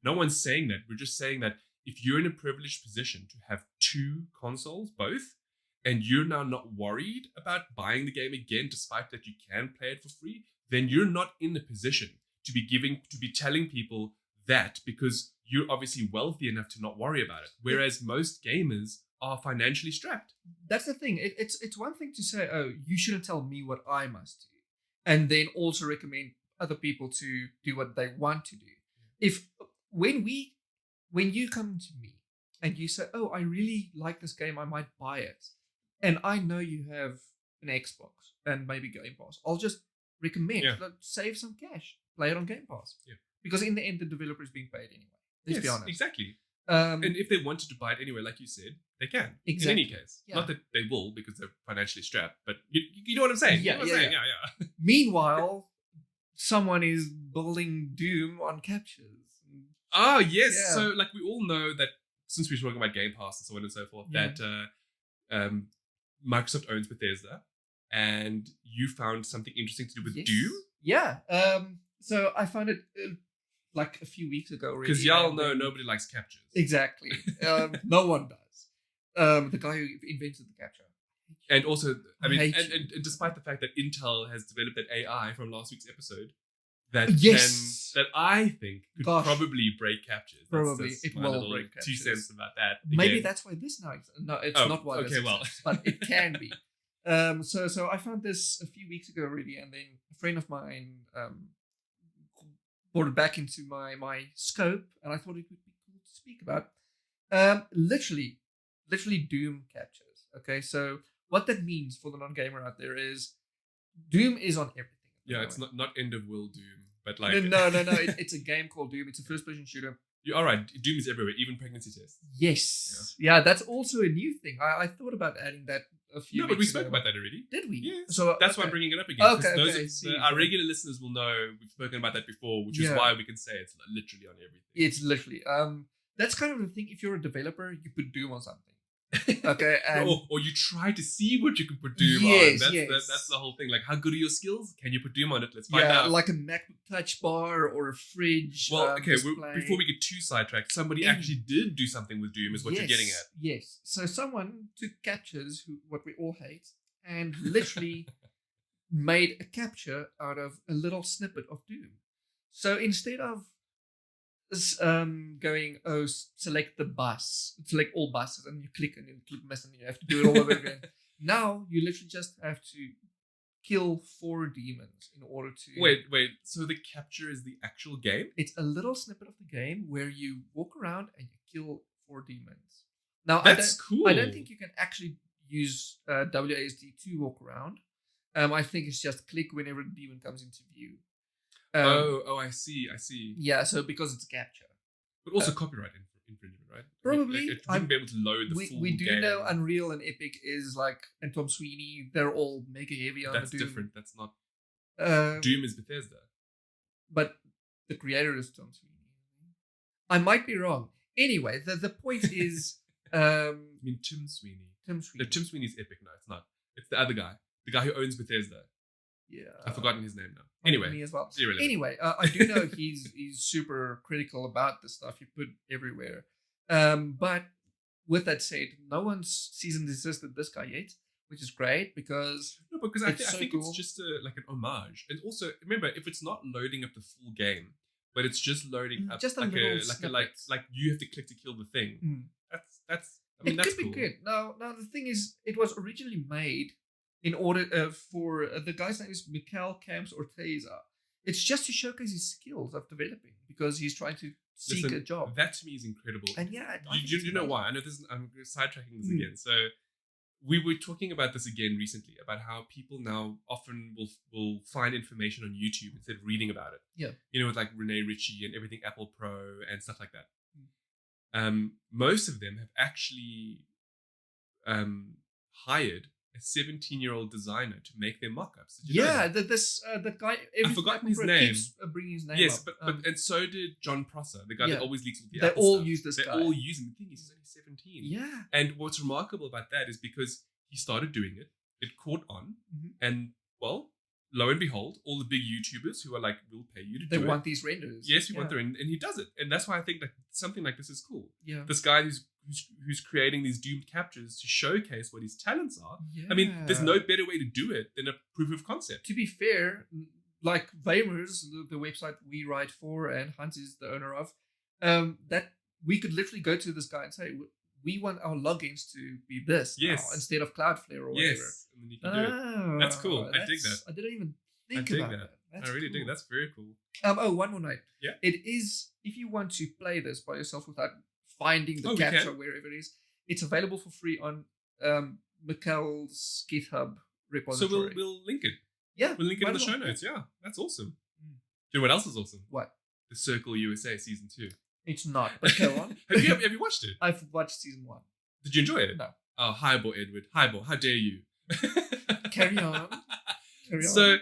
no one's saying that. We're just saying that if you're in a privileged position to have 2 consoles, both, and you're now not worried about buying the game again, despite that you can play it for free, then you're not in the position to be telling people that, because you're obviously wealthy enough to not worry about it. Whereas most gamers are financially strapped. That's the thing. It's one thing to say, oh, you shouldn't tell me what I must do, and then also recommend other people to do what they want to do. When you come to me and you say, oh, I really like this game, I might buy it, and I know you have an Xbox and maybe Game Pass, I'll just recommend, save some cash, play it on Game Pass. Yeah. Because in the end, the developer is being paid anyway. Let's be honest. Exactly. And if they wanted to buy it anyway, like you said, they can. Exactly. In any case. Yeah. Not that they will because they're financially strapped, but you know what I'm saying. Yeah, Yeah. Meanwhile, someone is building Doom on captures. Oh, yes. Yeah. So, like, we all know that since we're talking about Game Pass and so on and so forth, that Microsoft owns Bethesda, and you found something interesting to do with Doom. Yeah. So I found it like a few weeks ago. Because y'all know nobody likes captures. Exactly. No one does. The guy who invented the capture. And also, and despite the fact that Intel has developed that AI from last week's episode, that I think could probably break captures. Probably it will break captures. 2 cents about that. Maybe that's why this now. No, it's not why. Okay, but it can be. So I found this a few weeks ago already, and then a friend of mine brought it back into my scope, and I thought it would be cool to speak about. Literally Doom captures. Okay, so what that means for the non-gamer out there is Doom is on everything. Yeah, it's not end of world Doom, but like no. It's a game called Doom. It's a first-person shooter. You're all right. Doom is everywhere, even pregnancy tests. Yes. Yeah, that's also a new thing. I thought about adding that a few. No, but we spoke about that already. Did we? Yeah. So that's why I'm bringing it up again. Okay. Our regular listeners will know we've spoken about that before, which is why we can say it's literally on everything. It's literally. That's kind of the thing. If you're a developer, you put Doom on something. Okay, or you try to see what you can put Doom on. That's the whole thing. Like, how good are your skills? Can you put Doom on it? Let's find out. Like a MacBook Touch Bar or a fridge. Well, okay. Before we get too sidetracked, somebody actually did do something with Doom. Is what you're getting at? Yes. So someone took captures, what we all hate, and literally made a capture out of a little snippet of Doom. So instead of going, select all buses, and you click miss, and you have to do it all over again. Now you literally just have to kill 4 demons in order to wait. So the capture is the actual game? It's a little snippet of the game where you walk around and you kill 4 demons. Now that's cool. I don't think you can actually use WASD to walk around. I think it's just click whenever the demon comes into view. I see. Yeah, so because it's capture. But also copyright infringement, right? Probably. It wouldn't be able to load the full We do game. know Unreal and Epic is and Tom Sweeney, they're all mega heavy on That's the Doom. different. That's not... Doom is Bethesda. But the creator is Tom Sweeney. I might be wrong. Anyway, the point is... I mean Tim Sweeney. Tim Sweeney. No, Tim Sweeney's Epic. No, it's not. It's the other guy. The guy who owns Bethesda. Yeah. I've forgotten his name now. Anyway. Me as well. Irrelevant. Anyway, I do know he's super critical about the stuff you put everywhere. But with that said, no one's cease and desisted this guy yet, which is great because I think it's just like an homage. And also, remember, if it's not loading up the full game, but it's just loading up just like you have to click to kill the thing. That's could cool. be good. Now the thing is, it was originally made in order for the guy's name is Mikel Camps Orteza. It's just to showcase his skills of developing because he's trying to seek a job. That to me is incredible. And yeah, you know why? I know this. I'm sidetracking this again. So we were talking about this again recently about how people now often will find information on YouTube instead of reading about it. Yeah, you know, with like Renee Ritchie and everything Apple Pro and stuff like that. Most of them have actually hired a 17-year-old designer to make their mock-ups. The guy. I've forgotten his name. Keeps bringing his name. Yes, up. but and so did John Prosser, the guy that always leaks all the They Apple all stuff. use this guy. They all use him. The thing is, he's only 17. Yeah. And what's remarkable about that is because he started doing it, it caught on, and well, lo and behold, all the big YouTubers who are like, we'll pay you to do it. They want these renders. Yes, we want the renders, and he does it, and that's why I think that something like this is cool. Yeah. This guy who's creating these doomed captures to showcase what his talents are. Yeah. I mean, there's no better way to do it than a proof of concept. To be fair, like Vamers, the website we write for and Hans is the owner of, that we could literally go to this guy and say, we want our logins to be this now instead of Cloudflare or whatever. Yes, and then you can do it. That's cool. I dig that. I didn't even think about that. That's I really cool. dig. That's very cool. One more note. Yeah. It is, if you want to play this by yourself without finding the capture wherever it is, it's available for free on Mikel's GitHub repository. So we'll link it. Yeah. We'll link it in the show notes. Yeah. That's awesome. Do you know what else is awesome? What? The Circle USA Season 2. It's not, but go on. Have you watched it? I've watched Season 1. Did you enjoy it? No. Oh, highball, Edward. Highball. How dare you? Carry on. So,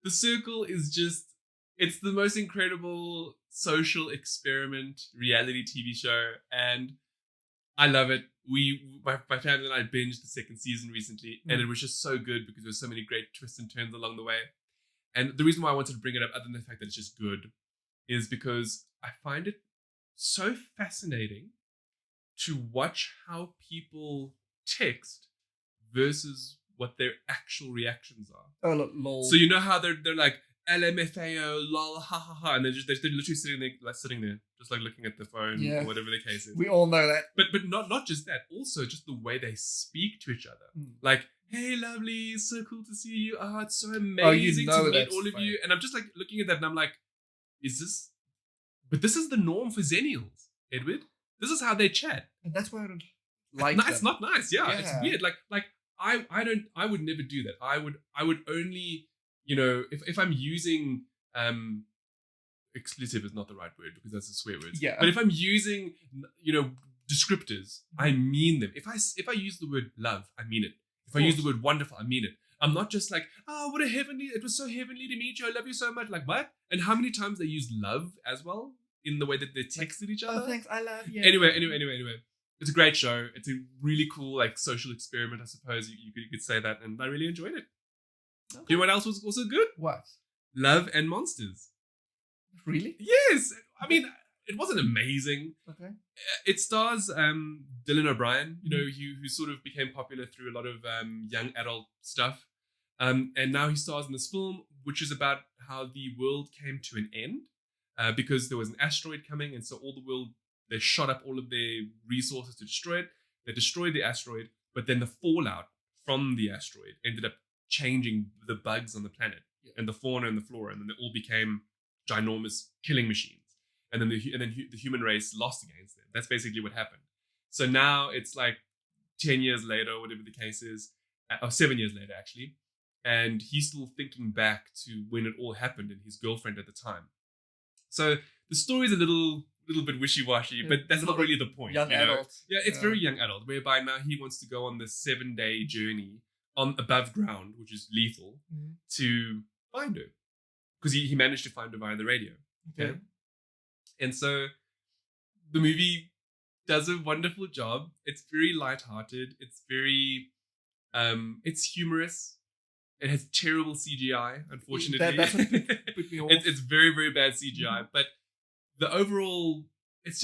The Circle is just, it's the most incredible social experiment reality TV show, and I love it. My family and I binged the second season recently, and it was just so good because there were so many great twists and turns along the way. And the reason why I wanted to bring it up, other than the fact that it's just good, is because I find it so fascinating to watch how people text versus what their actual reactions are. Oh, lol. So you know how they're like LMFAO, lol, ha ha ha, and they're literally sitting there, just like looking at the phone or whatever the case is. We all know that. But not just that, also just the way they speak to each other. Like, hey, lovely, it's so cool to see you. Oh, it's so amazing to meet all of you. And I'm just like looking at that and I'm like, but this is the norm for Xennials, Edward. This is how they chat. And that's why I don't like It's not nice. Yeah, it's weird. Like I would never do that. I would only, if I'm using expletive is not the right word because that's a swear word. Yeah. But if I'm using descriptors, I mean them. If I use the word love, I mean it. If I use the word wonderful, I mean it. I'm not just like, oh, it was so heavenly to meet you. I love you so much. Like, what? And how many times they use love as well in the way that they texted each other? Oh, thanks, I love you. Anyway. It's a great show. It's a really cool, like, social experiment, I suppose you could say that. And I really enjoyed it. Okay. Do you know what else was also good? What? Love and Monsters. Really? Yes. I mean, it wasn't amazing. Okay. It stars Dylan O'Brien, who sort of became popular through a lot of young adult stuff. And now he stars in this film, which is about how the world came to an end because there was an asteroid coming. And so they shot up all of their resources to destroy it. They destroyed the asteroid, but then the fallout from the asteroid ended up changing the bugs on the planet and the fauna and the flora. And then they all became ginormous killing machines. And then the human race lost against them. That's basically what happened. So now it's like 10 years later, whatever the case is, or 7 years later, actually. And he's still thinking back to when it all happened and his girlfriend at the time. So the story is a little bit wishy-washy, but that's not really the point. Young adult. Yeah, it's very young adult, whereby now he wants to go on this 7-day journey on above ground, which is lethal, to find her. Because he managed to find her via the radio. Okay. And so the movie does a wonderful job. It's very lighthearted. It's very, it's humorous. It has terrible CGI, unfortunately. That's what put me off. It's very, very bad CGI. But the overall, it's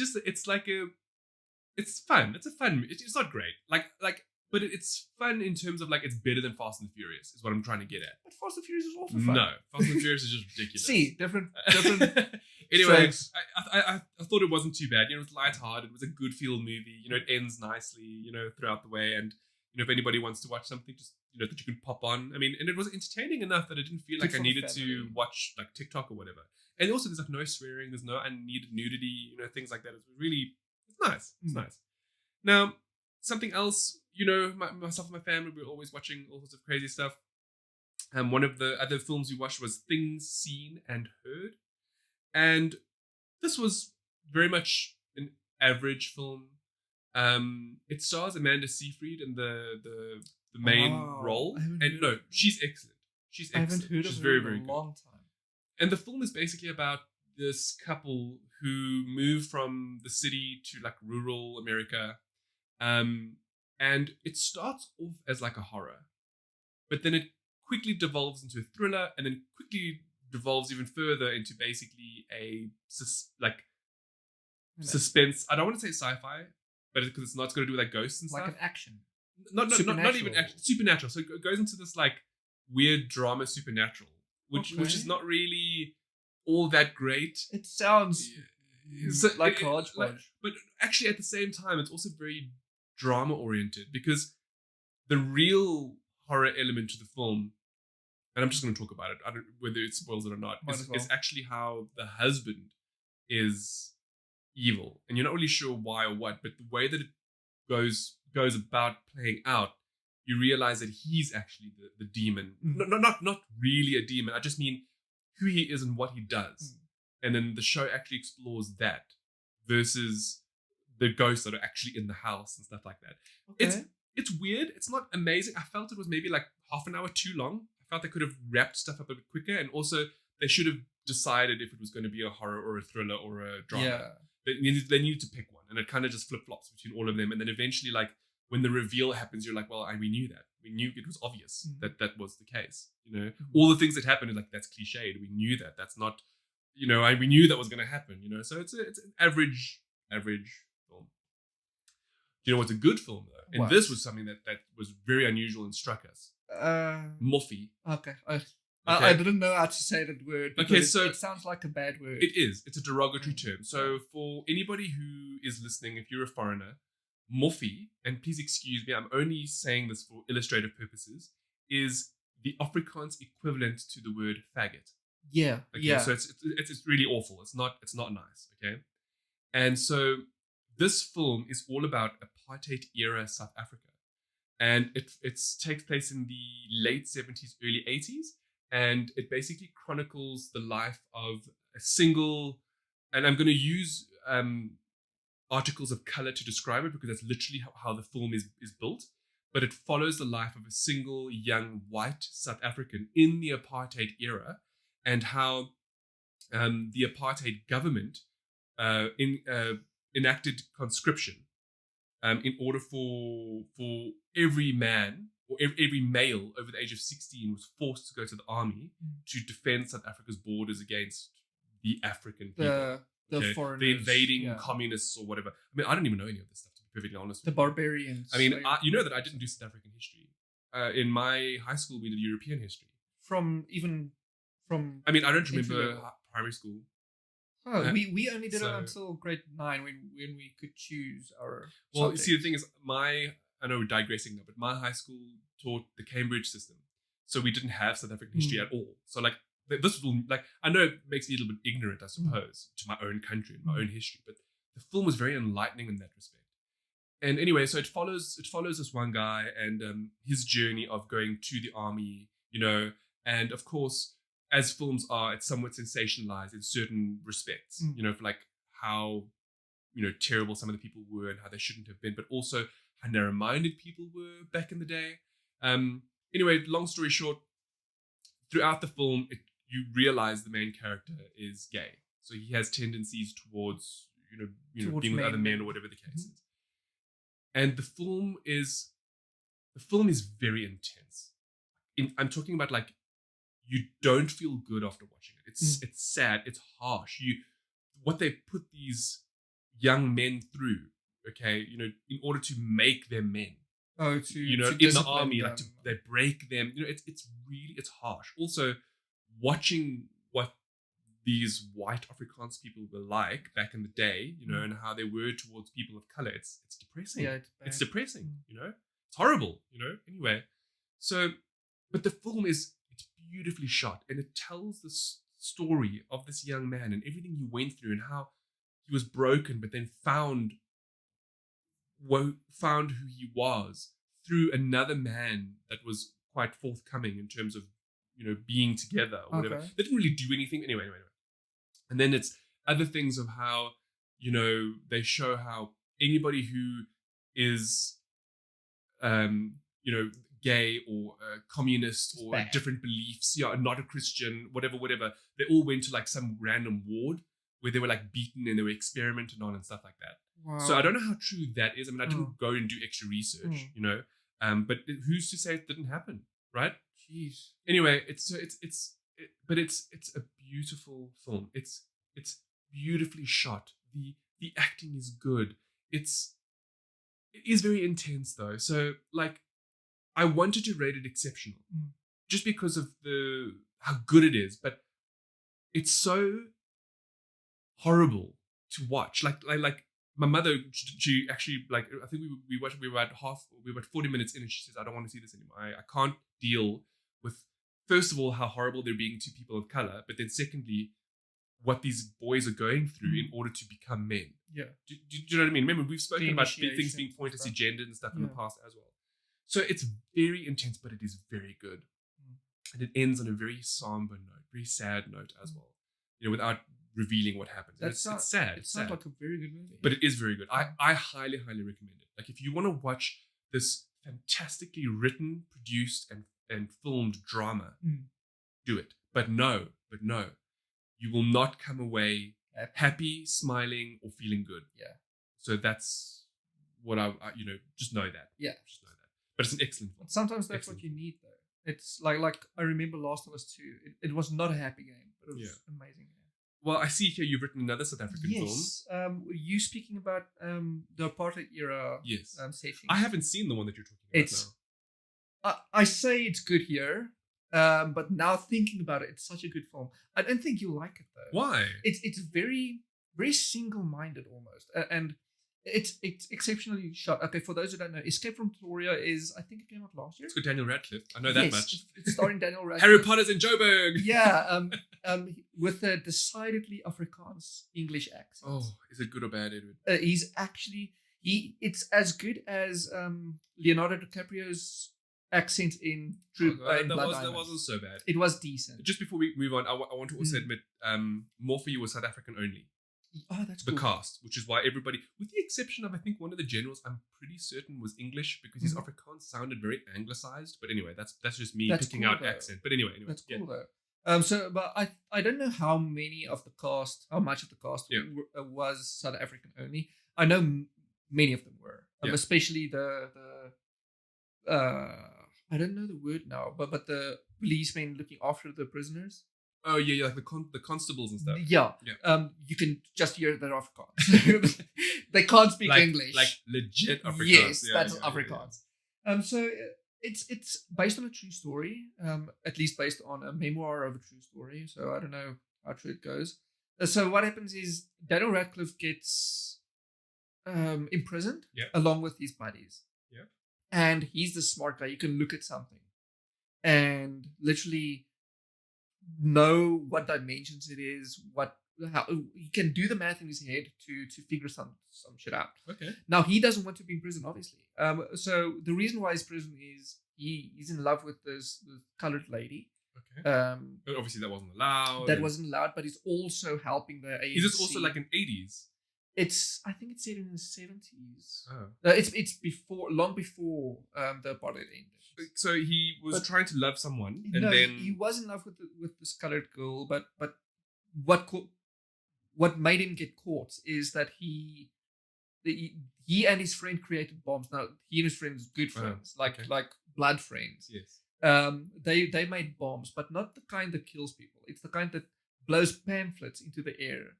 fun. It's a fun, it's not great. But it's fun in terms of like, it's better than Fast and Furious is what I'm trying to get at. But Fast and Furious is also fun. No, Fast and Furious is just ridiculous. See, different. Anyway, I thought it wasn't too bad. It was lighthearted. It was a good feel movie. It ends nicely, throughout the way. And, if anybody wants to watch something, just, that you can pop on. I mean, and it was entertaining enough that I didn't feel like I needed to watch like TikTok or whatever. And also there's like no swearing. There's no unneeded nudity, things like that. It's nice. It's nice. Now, something else, myself and my family, we were always watching all sorts of crazy stuff. One of the other films we watched was Things Seen and Heard. And this was very much an average film. It stars Amanda Seyfried in the main role. And no, she's excellent. She's excellent. I haven't heard of her very, very in a long time. And the film is basically about this couple who move from the city to like rural America. And it starts off as like a horror, but then it quickly devolves into a thriller, and then quickly devolves even further into basically a suspense. I don't want to say sci-fi, but because it's going to do with like ghosts and stuff. Like an action. Not even action. Supernatural. So it goes into this like weird drama supernatural, which is not really all that great. It sounds like hodgepodge. But actually at the same time, it's also very drama oriented, because the real horror element to the film, and I'm just going to talk about it, I don't whether it spoils it or not, is actually how the husband is evil, and you're not really sure why or what, but the way that it goes about playing out, you realize that he's actually the demon. Not really a demon. I just mean who he is and what he does. And then the show actually explores that versus the ghosts that are actually in the house and stuff like that. Okay. It's weird. It's not amazing. I felt it was maybe like half an hour too long. I felt they could have wrapped stuff up a bit quicker, and also they should have decided if it was going to be a horror or a thriller or a drama. Yeah. They needed to pick one, and it kind of just flip-flops between all of them, and then eventually like when the reveal happens, you're like, well, we knew that. We knew it was obvious Mm. that was the case. All the things that happened is like, that's cliched. We knew that. That's not, we knew that was going to happen. So it's an average film. Do you know what's a good film though? And this was something that was very unusual and struck us. Moffie. Okay. I didn't know how to say that word. Okay, so it sounds like a bad word. It is. It's a derogatory term. So for anybody who is listening, if you're a foreigner, Moffie, and please excuse me, I'm only saying this for illustrative purposes, is the Afrikaans equivalent to the word faggot. Yeah. Okay, yeah. So it's really awful. It's not nice. Okay, and so this film is all about apartheid era South Africa, and it takes place in the late 70s, early 80s, and it basically chronicles the life of a single, and I'm going to use articles of color to describe it because that's literally how the film is built. But it follows the life of a single young white South African in the apartheid era, and how the apartheid government enacted conscription in order for every man or every male over the age of 16 was forced to go to the army to defend South Africa's borders against the African people. The foreigners, the invading communists or whatever. I mean, I don't even know any of this stuff, to be perfectly honest. The barbarians. I mean, you know that I didn't do South African history. In my high school, we did European history. I mean, I don't remember primary school. Oh, we only did it until grade 9 when we could choose our subjects. You see, the thing is, I know we're digressing now, but my high school taught the Cambridge system. So we didn't have South African history at all. So like, this was like, I know it makes me a little bit ignorant, I suppose, to my own country and my own history, but the film was very enlightening in that respect. And anyway, so it follows this one guy and his journey of going to the army, and of course, as films are, it's somewhat sensationalized in certain respects, for like how, terrible some of the people were and how they shouldn't have been, but also how narrow-minded people were back in the day. Anyway, long story short, throughout the film, you realize the main character is gay. So he has tendencies towards, towards being with other men or whatever the case is. And the film is very intense. I'm talking about like, you don't feel good after watching it. It's sad. It's harsh. What they put these young men through, okay, in order to make them men. Oh, in the army, like they break them. It's harsh. Also, watching what these white Afrikaans people were like back in the day, and how they were towards people of color, it's depressing. Yeah, it's depressing. It's horrible. Anyway, so, but the film it's beautifully shot, and it tells this story of this young man and everything he went through and how he was broken, but then found who he was through another man that was quite forthcoming in terms of being together or whatever. Okay. They didn't really do anything anyway. And then it's other things of how they show how anybody who is gay or communist or different beliefs, not a Christian, whatever, they all went to like some random ward where they were like beaten and they were experimented on and stuff like that. Wow. So I don't know how true that is. I mean, I didn't go and do extra research, but who's to say it didn't happen, right? Jeez. Anyway, it's a beautiful film. It's beautifully shot. The acting is good. It is very intense though. So like, I wanted to rate it exceptional, just because of how good it is, but it's so horrible to watch. Like my mother, she actually, like, I think we were about 40 minutes in, and she says, I don't want to see this anymore. I can't deal with, first of all, how horrible they're being to people of color, but then secondly, what these boys are going through in order to become men. Yeah. Do you know what I mean? Remember, we've spoken about things being pointed as gender and stuff in the past as well. So it's very intense, but it is very good. And it ends on a very somber note, very sad note as well. Without revealing what happens. It's sad. It sounds like a very good movie. But it is very good. I highly, highly recommend it. Like, if you want to watch this fantastically written, produced, and filmed drama, do it. But no, you will not come away happy, smiling, or feeling good. Yeah. So that's what I just know that. Yeah. Just know that. But it's an excellent film. Sometimes that's what you need, though. It's like I remember Last of Us 2. It was not a happy game, but it was amazing. Well, I see here you've written another South African film. Yes. You speaking about the apartheid era setting. I haven't seen the one that you're talking about now. I say it's good here, but now thinking about it, it's such a good film. I don't think you'll like it, though. Why? It's very, very single-minded almost. And it's exceptionally shot. Okay, for those who don't know, Escape from Pretoria is, I think it came out last year. It's got Daniel Radcliffe. I know that much. It's starring Daniel Radcliffe. Harry Potter's in Joburg. Yeah, with a decidedly Afrikaans English accent. Oh, is it good or bad, Edward? It's as good as Leonardo DiCaprio's accent in True Blood Diamonds. That wasn't so bad. It was decent. Just before we move on, I want to also admit, Moffie was South African only. Oh, that's cool. The cast, which is why everybody, with the exception of I think one of the generals, I'm pretty certain was English because his Afrikaans sounded very anglicized. But anyway, that's just me picking out accent. But anyway, that's cool though. But I don't know how much of the cast was South African only. I know many of them were, especially the I don't know the word now, but the policemen looking after the prisoners. Oh yeah, like the constables and stuff. Yeah. You can just hear their Afrikaans. They can't speak English. Like legit Afrikaans. Yes, that's Afrikaans. So it's based on a true story. At least based on a memoir of a true story. So I don't know how true it goes. So what happens is Daniel Radcliffe gets imprisoned along with his buddies. Yeah. And he's the smart guy. You can look at something and literally know what dimensions it is, how he can do the math in his head to figure some shit out. Okay. Now he doesn't want to be in prison, obviously. So the reason why he's in prison is he's in love with this colored lady. Okay. But obviously that wasn't allowed. That wasn't allowed, but he's also helping the ANC. Is this also like an 80s? I think it's set in the 70s. Oh. It's long before the apartheid ended. So he was trying to love someone, and then he was in love with this colored girl. But what made him get caught is that he and his friend created bombs. Now he and his friends, good friends, like blood friends. Yes. They made bombs, but not the kind that kills people. It's the kind that blows pamphlets into the air,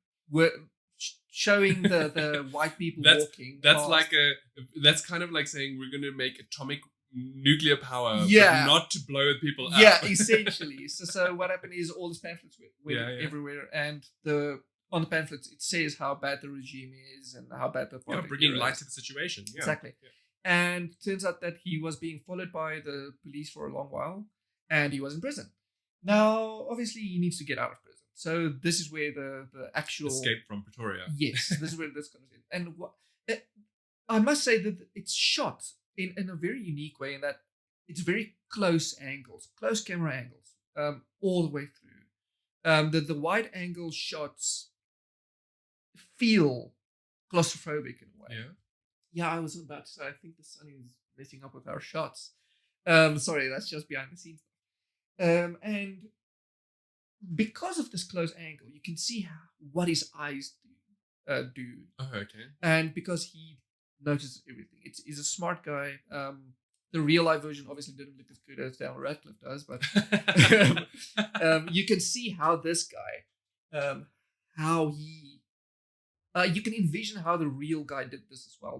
showing the white people walking. That's kind of like saying we're going to make atomic nuclear power, but not to blow people up. Yeah, essentially. So what happened is all these pamphlets went everywhere, and on the pamphlets it says how bad the regime is and how bad the party bringing light to the situation. Yeah. Exactly. Yeah. And turns out that he was being followed by the police for a long while, and he was in prison. Now, obviously, he needs to get out of prison. So this is where the actual escape from Pretoria. Yes, this is where this comes in. And I must say that it's shot in a very unique way, in that it's very close camera angles, all the way through. The wide angle shots feel claustrophobic in a way. Yeah. Yeah, I was about to say, I think the sun is messing up with our shots. Sorry, that's just behind the scenes. And because of this close angle, you can see what his eyes do. Oh, okay. And because he notices everything. He's a smart guy. The real life version obviously didn't look as good as Daniel Radcliffe does, but you can see how this guy, how he, you can envision how the real guy did this as well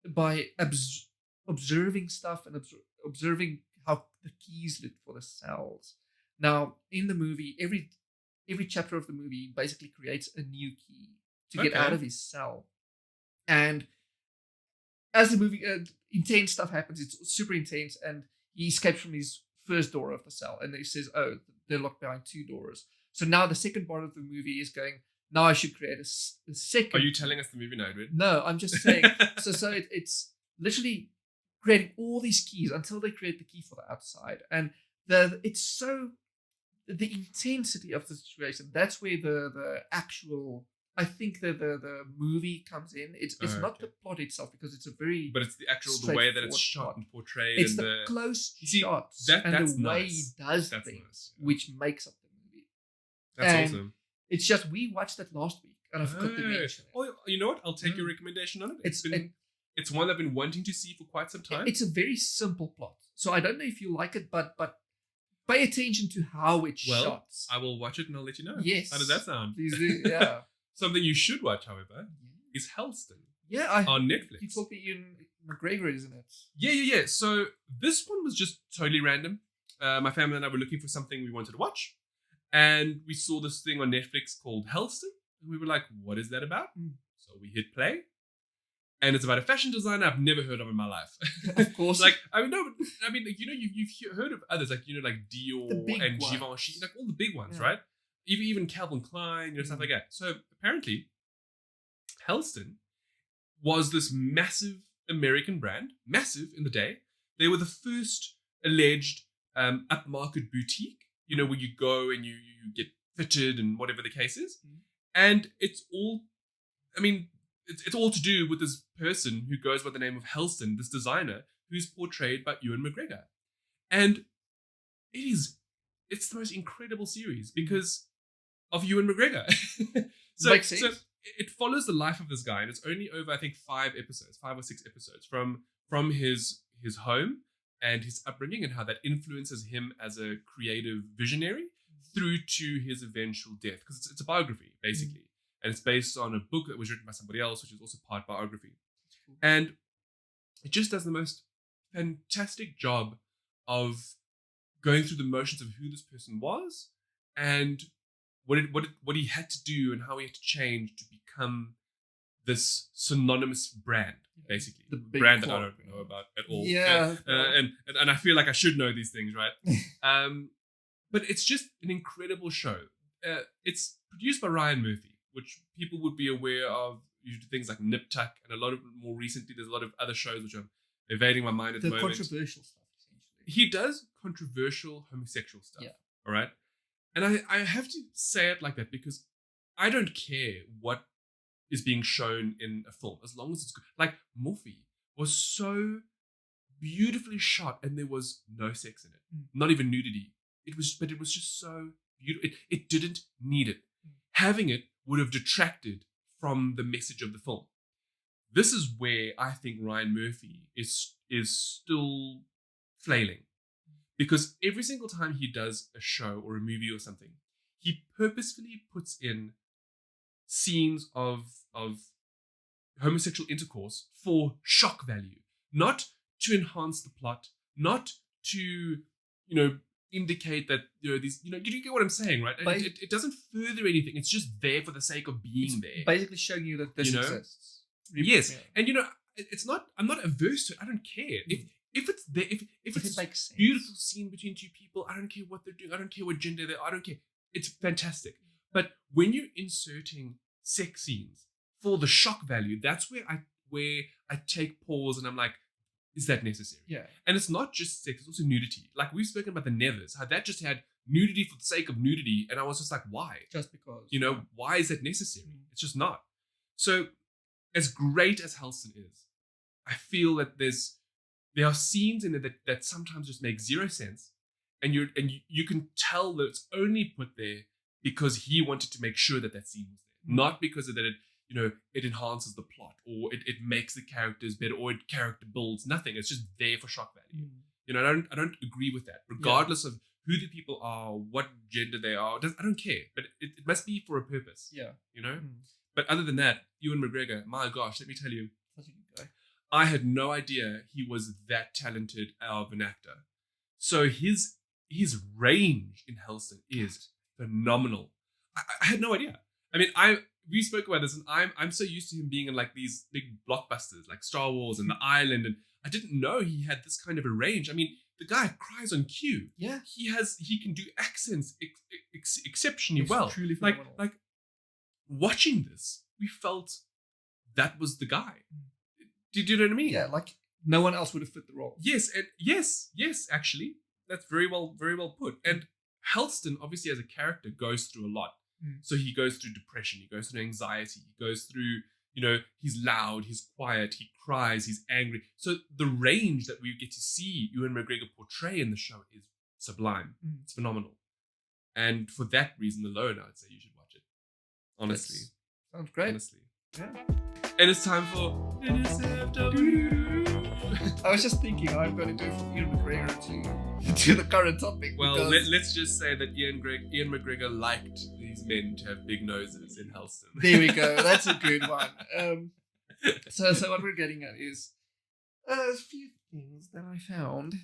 by observing stuff and observing how the keys look for the cells. Now, in the movie, every chapter of the movie basically creates a new key to get out of his cell. And as the movie, intense stuff happens. It's super intense, and he escapes from his first door of the cell, and he says, "Oh, they're locked behind two doors." So now the second part of the movie is going. Now I should create a second. Are you telling us the movie now, Edward? No, I'm just saying. so it's literally creating all these keys until they create the key for the outside, and it's so the intensity of the situation. That's where the actual. I think the movie comes in. It's not the plot itself, because it's a very. But it's the actual the way that it's shot plot. And portrayed. It's and the close shots and the way he does things, which makes up the movie. That's awesome. It's just we watched that last week, and I forgot to mention it. Oh, you know what? I'll take your recommendation on it. It's one I've been wanting to see for quite some time. It's a very simple plot, so I don't know if you like it, but pay attention to how it's shot. I will watch it and I'll let you know. Yes. How does that sound? Please do. Yeah. Something you should watch, however, is Halston. Yeah, on Netflix. You told me Ian McGregor, isn't it? Yeah. So this one was just totally random. My family and I were looking for something we wanted to watch, and we saw this thing on Netflix called Halston, and we were like, "What is that about?" So we hit play, and it's about a fashion designer I've never heard of in my life. Of course, you've heard of others like Dior and Givenchy, like all the big ones, right? Even Calvin Klein, stuff like that. So apparently, Halston was this massive American brand, massive in the day. They were the first alleged upmarket boutique, where you go and you get fitted and whatever the case is. And it's all to do with this person who goes by the name of Halston, this designer, who's portrayed by Ewan McGregor. And it's the most incredible series because of Ewan McGregor. Makes sense. So it follows the life of this guy, and it's only over, I think, 5 or 6 episodes from his home and his upbringing and how that influences him as a creative visionary through to his eventual death. Because it's a biography, basically. And it's based on a book that was written by somebody else, which is also part biography. And it just does the most fantastic job of going through the motions of who this person was and what he had to do and how he had to change to become this synonymous brand, basically. The brand that I don't know about at all. Yeah. And I feel like I should know these things, right? But it's just an incredible show. It's produced by Ryan Murphy, which people would be aware of. You do things like Nip Tuck, and a lot of more recently, there's a lot of other shows which are evading my mind at the moment. The controversial stuff, essentially. He does controversial homosexual stuff. Yeah. All right. And I have to say it like that because I don't care what is being shown in a film as long as it's good. Like Moffie was so beautifully shot and there was no sex in it, not even nudity. It was just so beautiful. It didn't need it. Having it would have detracted from the message of the film. This is where I think Ryan Murphy is still flailing. Because every single time he does a show or a movie or something, he purposefully puts in scenes of homosexual intercourse for shock value, not to enhance the plot, not to, indicate that, these, you get what I'm saying, right? It doesn't further anything. It's just there for the sake of being there. Basically showing you that this exists. Yes. And, I'm not averse to it. I don't care. If it's there, if it's a beautiful scene between two people, I don't care what they're doing. I don't care what gender they are. I don't care. It's fantastic. But when you're inserting sex scenes for the shock value, that's where I take pause and I'm like, is that necessary? Yeah. And it's not just sex; it's also nudity. Like we've spoken about the Nevers, how that just had nudity for the sake of nudity, and I was just like, why? Just because. Why is that necessary? It's just not. So, as great as Halston is, I feel that there are scenes in it that sometimes just make zero sense, and you can tell that it's only put there because he wanted to make sure that scene was there, not because of that it enhances the plot or it makes the characters better or it character builds. Nothing. It's just there for shock value. I don't agree with that, regardless of who the people are, what gender they are. I don't care, but it must be for a purpose. Yeah. But other than that, Ewan McGregor, my gosh, let me tell you. I had no idea he was that talented of an actor. So his range in Halston is phenomenal. I had no idea. I mean, we spoke about this, and I'm so used to him being in like these big blockbusters like Star Wars and The Island, and I didn't know he had this kind of a range. I mean, the guy cries on cue. Yeah, he can do accents exceptionally well. Truly phenomenal. Like watching this, we felt that was the guy. Do you know what I mean? Yeah, like no one else would have fit the role. Yes, and yes, actually, that's very well put. And Halston, obviously, as a character, goes through a lot. So he goes through depression, he goes through anxiety, he goes through, he's loud, he's quiet, he cries, he's angry. So the range that we get to see Ewan McGregor portray in the show is sublime. It's phenomenal. And for that reason alone, I'd say you should watch it. Honestly. Sounds great. Honestly. Yeah. And it's time for NSFW. I was just thinking I'm going to do from Ian McGregor to the current topic. Well, because let's just say that Ian McGregor liked these men to have big noses in Halston. there we go. That's a good one. So what we're getting at is a few things that I found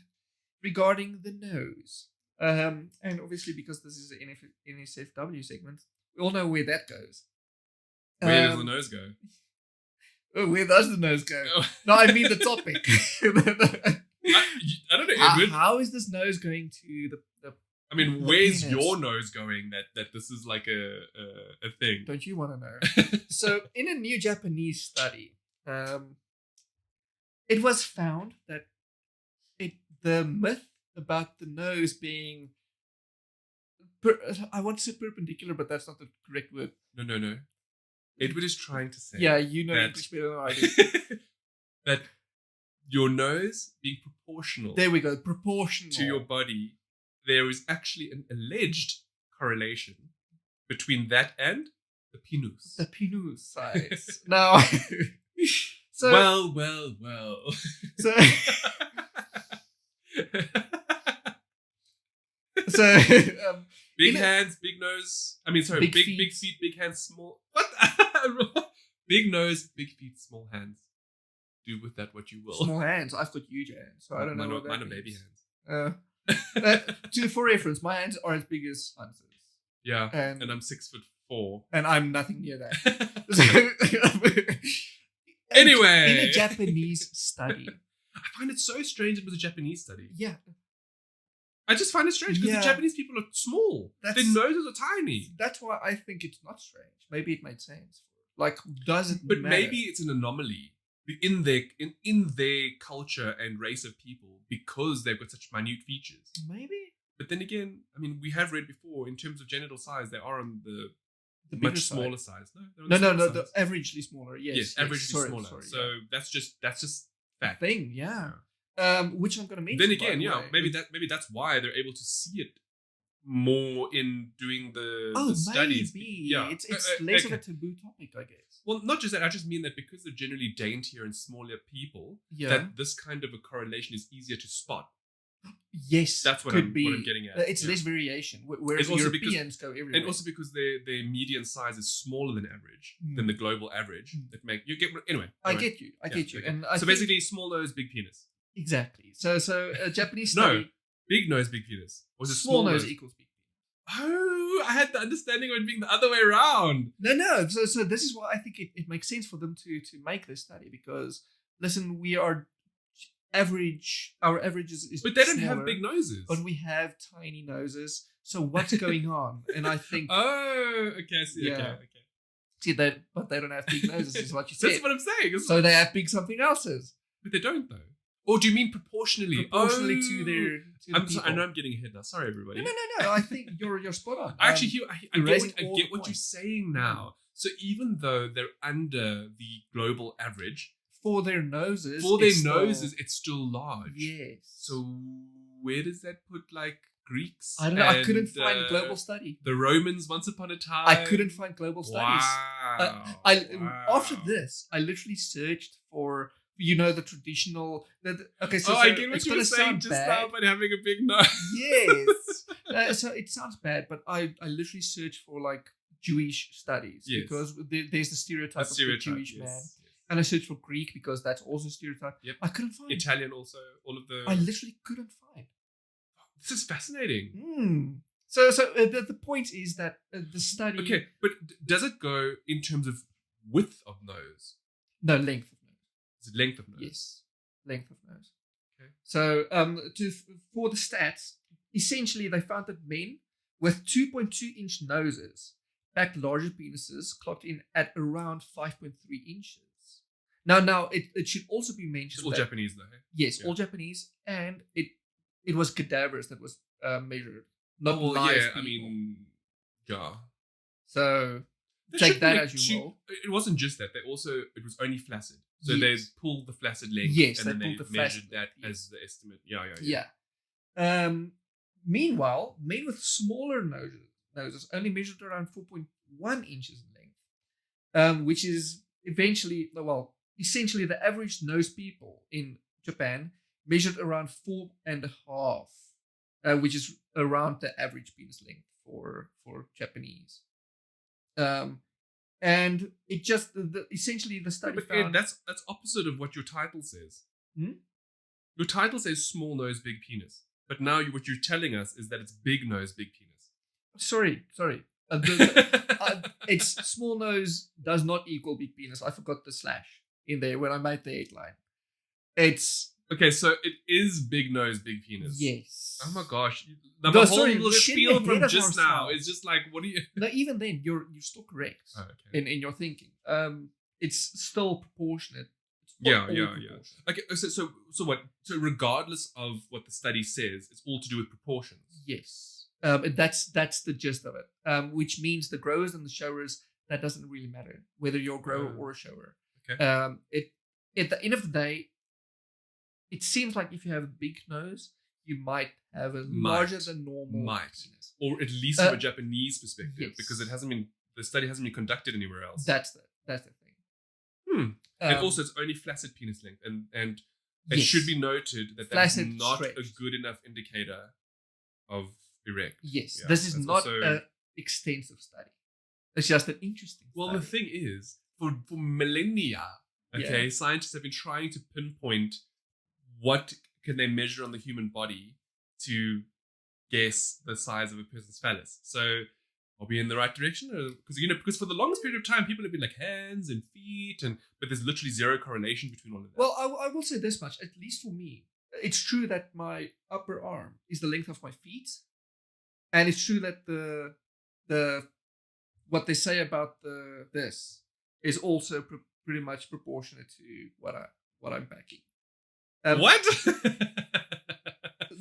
regarding the nose. And obviously, because this is an NSFW segment, we all know where that goes. Where does the nose go? Oh, where does the nose go? Oh. No, I mean the topic. I don't know, Edward. How is this nose going to the I mean, the where's penis? your nose going that this is like a thing? Don't you want to know? So, in a new Japanese study, it was found that the myth about the nose being I want to say perpendicular, but that's not the correct word. No. Edward is trying to say Yeah, you know that, English better than I do. that your nose being proportional There we go, proportional to your body, there is actually an alleged correlation between that and the penis. the penis size. Now, so Well. so so Big hands, big nose. I mean, sorry, Big big feet. feet, big hands, small. What? Big nose, big feet, small hands. Do with that what you will. small hands. I've got huge hands, so I don't know what that Mine are means. baby hands. For reference, my hands are as big as Hans's. Yeah, And I'm 6'4". and I'm nothing near that. Anyway. In a Japanese study. I find it so strange it was a Japanese study. Yeah. I just find it strange because Yeah. the Japanese people are small. Their noses are tiny. That's why I think it's not strange. Maybe it made sense. Like, does it But matter? maybe it's an anomaly in their culture and race of people because they've got such minute features. Maybe. But then again, I mean, we have read before in terms of genital size, they are on the bigger much side. smaller size. No, they're on No, the smaller the size. averagely smaller. Yes, averagely sorry, smaller. sorry, So that's just fact. thing, yeah. Which I'm gonna mention. Then by again, the yeah, way. maybe that's why they're able to see it more in doing the studies. Maybe. Yeah, It's less of a taboo topic, I guess. Well, not just that. I just mean that because they're generally daintier and smaller people, Yeah. that this kind of a correlation is easier to spot. Yes, That's what could I'm be. getting at. It's Yeah. less variation, whereas And also Europeans go everywhere. And also because their median size is smaller than average, than the global average. That make you get anyway. I get you. I get you. okay. And I So think- basically, small nose, big penis. exactly. So a Japanese No, study. big nose, big penis. Or was it small nose equals big penis. Oh, I had the understanding of it being the other way around. No. So this is why I think it makes sense for them to make this study because listen, we are average. Our average is But they don't smaller, have big noses. but we have tiny noses. So what's going on? And I think Oh, okay, I see. Yeah. Okay. see that, but they don't have big noses. Is what you said. That's what I'm saying. It's So they have big something else's but they don't though. Or do you mean proportionally? proportionally to their. I'm sorry, I know I'm getting ahead now. Sorry, everybody. No. I think you're spot on. I actually hear. I raising get, all what the you're points. saying now. So even though they're under the global average, for their noses. it's still large. Yes. So where does that put like Greeks? I don't know. I and, couldn't find global study. The Romans once upon a time. I couldn't find global studies. Wow. After this, I literally searched for the traditional. Okay, so I get what it's you were gonna saying sound just bad. now about having a big nose. Yes. So it sounds bad, but I literally searched for like Jewish studies Yes. because there's the stereotype of the Jewish man, yes. and I searched for Greek because that's also a stereotype. Yep. I couldn't find. Italian also. All of the. I literally couldn't find. This is fascinating. So the point is that the study. Okay, but does it go in terms of width of nose? No, length of nose. Is it length of nose? Yes, length of nose. Okay. So for the stats, essentially they found that men with 2.2-inch noses backed larger penises clocked in at around 5.3 inches. Now it should also be mentioned It's all that, Japanese though. Hey? yes, Yeah. all Japanese, and it was cadavers that was measured, not Well, live yeah, people. I mean, yeah. So They take should that make as you will. It wasn't just that. It was only flaccid. So Yes. they pulled the flaccid length. Yes, and they then pulled the measured flaccid that length, yes. as the estimate. Yeah. Yeah. Meanwhile, men with smaller noses only measured around 4.1 inches in which is essentially the average nose people in Japan measured around 4.5, which is around the average penis length for Japanese. And it just essentially the study found that's opposite of what your title says. Your title says small nose, big penis, but now what you're telling us is that it's big nose, big penis. Sorry. It's small nose does not equal big penis. I forgot the slash in there when I made the headline. It's okay, so it is big nose, big penis. Yes. Oh my gosh! The whole little spiel from just now is just like, what do you? No, even then you're still correct in your thinking. It's still proportionate. Yeah. Okay, so what? So regardless of what the study says, it's all to do with proportions. Yes. That's the gist of it. Which means the growers and the showers, that doesn't really matter whether you're a grower or a shower. Okay. At the end of the day, it seems like if you have a big nose, you might have a larger than normal penis. Or at least from a Japanese perspective, yes. because the study hasn't been conducted anywhere else. That's the thing. And also, it's only flaccid penis length, and it should be noted that that's not a good enough indicator of erect. Yes, this is not an extensive study. It's just an interesting study. Well, the thing is, for millennia, scientists have been trying to pinpoint what can they measure on the human body to guess the size of a person's phallus. So, are we in the right direction? Because for the longest period of time, people have been like hands and feet, but there's literally zero correlation between all of that. Well, I will say this much, at least for me. It's true that my upper arm is the length of my feet, and it's true that the what they say about this is also pretty much proportionate to what I'm packing. What?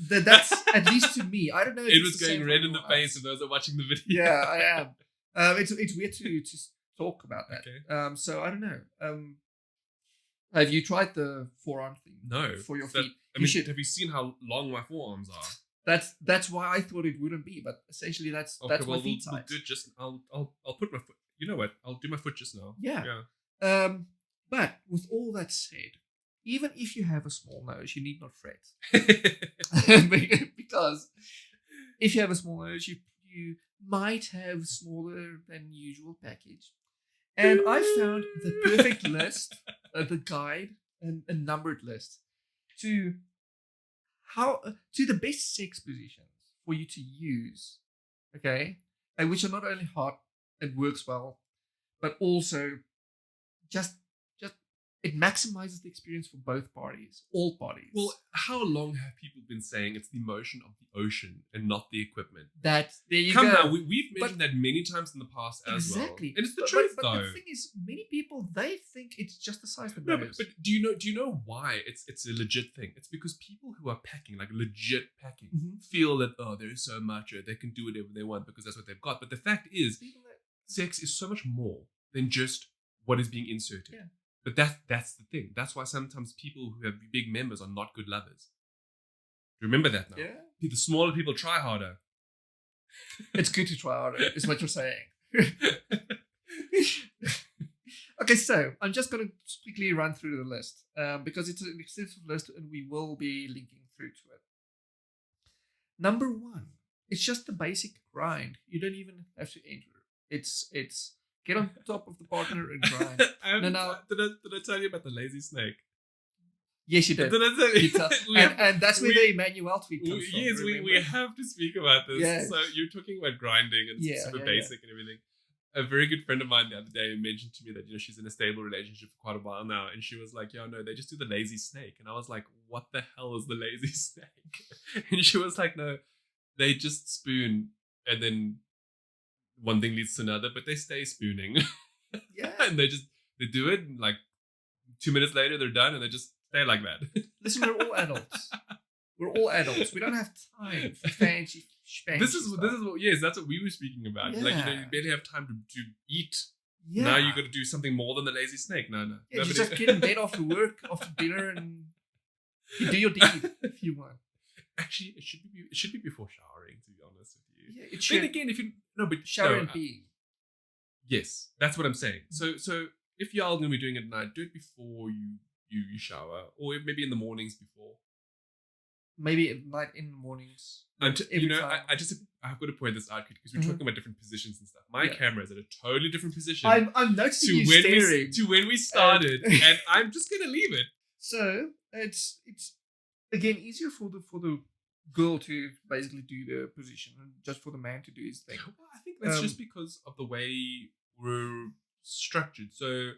That's at least to me. I don't know. If it was going red in the face of those that are watching the video. Yeah, I am. It's weird to talk about that. Okay. So I don't know. Have you tried the forearm thing? No. For your feet. Have you seen how long my forearms are? That's why I thought it wouldn't be, but essentially that's my feet size. I'll put my foot. You know what? I'll do my foot just now. Yeah. But with all that said, even if you have a small nose, you need not fret. Because if you have a small nose, you might have smaller than usual package. And I found the perfect list, the guide, and a numbered list to the best sex positions for you to use, okay? And which are not only hot and works well, but also just it maximizes the experience for both parties, all parties. Well, how long have people been saying it's the motion of the ocean and not the equipment? There you go. Come go. now, we've mentioned that many times in the past as well. Exactly. And it's the truth, but though. the thing is, many people, they think it's just the size of the nose. But do you know why it's a legit thing? It's because people who are packing, like legit packing, feel that, they're so macho, they can do whatever they want because that's what they've got. But the fact is, sex is so much more than just what is being inserted. Yeah. But that's the thing. That's why sometimes people who have big members are not good lovers. Remember that now. Yeah. The smaller people try harder. It's good to try harder, is what you're saying. Okay, so I'm just going to quickly run through the list because it's an extensive list and we will be linking through to it. Number 1, it's just the basic grind. You don't even have to enter. It's get on top of the partner and grind. Did I tell you about the lazy snake? Yes, you did. Did I tell you? And that's where the Emmanuel tweet comes from. Yes, we have to speak about this. Yes. So you're talking about grinding and super basic and everything. A very good friend of mine the other day mentioned to me that she's in a stable relationship for quite a while now, and she was like, "Yeah, no, they just do the lazy snake." And I was like, "What the hell is the lazy snake?" And she was like, "No, they just spoon, and then one thing leads to another, but they stay spooning." Yeah, and they do it, and like 2 minutes later they're done, and they just stay like that. Listen, we're all adults. We're all adults. We don't have time for fancy. This is what that's what we were speaking about. Yeah. Like you barely have time to eat. Yeah. Now you got to do something more than the lazy snake. No. Yeah, you just get in bed after work, after dinner, and you do your deed if you want. Actually, it should be before showering. To be honest with you, Yeah, it should. Then again, if you shower and pee. Yes, that's what I'm saying. So if you are going to be doing it at night, do it before you shower, or maybe in the mornings before. Maybe at night, in the mornings. I've got to point this out because we're talking about different positions and stuff. My camera is at a totally different position. I'm noticing you staring. To when we started, and I'm just going to leave it. So it's again easier for the girl to basically do the position and just for the man to do his thing. Well, I think that's just because of the way we're structured. So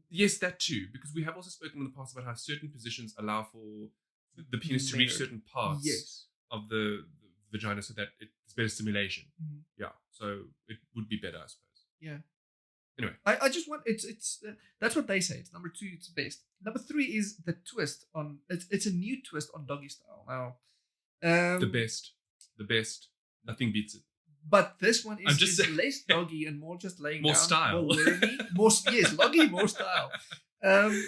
yes, that too, because we have also spoken in the past about how certain positions allow for the penis to reach certain parts of the vagina so that it's better stimulation. Yeah, so it would be better, I suppose. Yeah. Anyway, I just want it's that's what they say. It's number 2. It's best. Number 3 is the twist on. It's a new twist on doggy style now. The best. Nothing beats it. But this one is less doggy and more just laying more down. Style. More learning. Loggy, more style.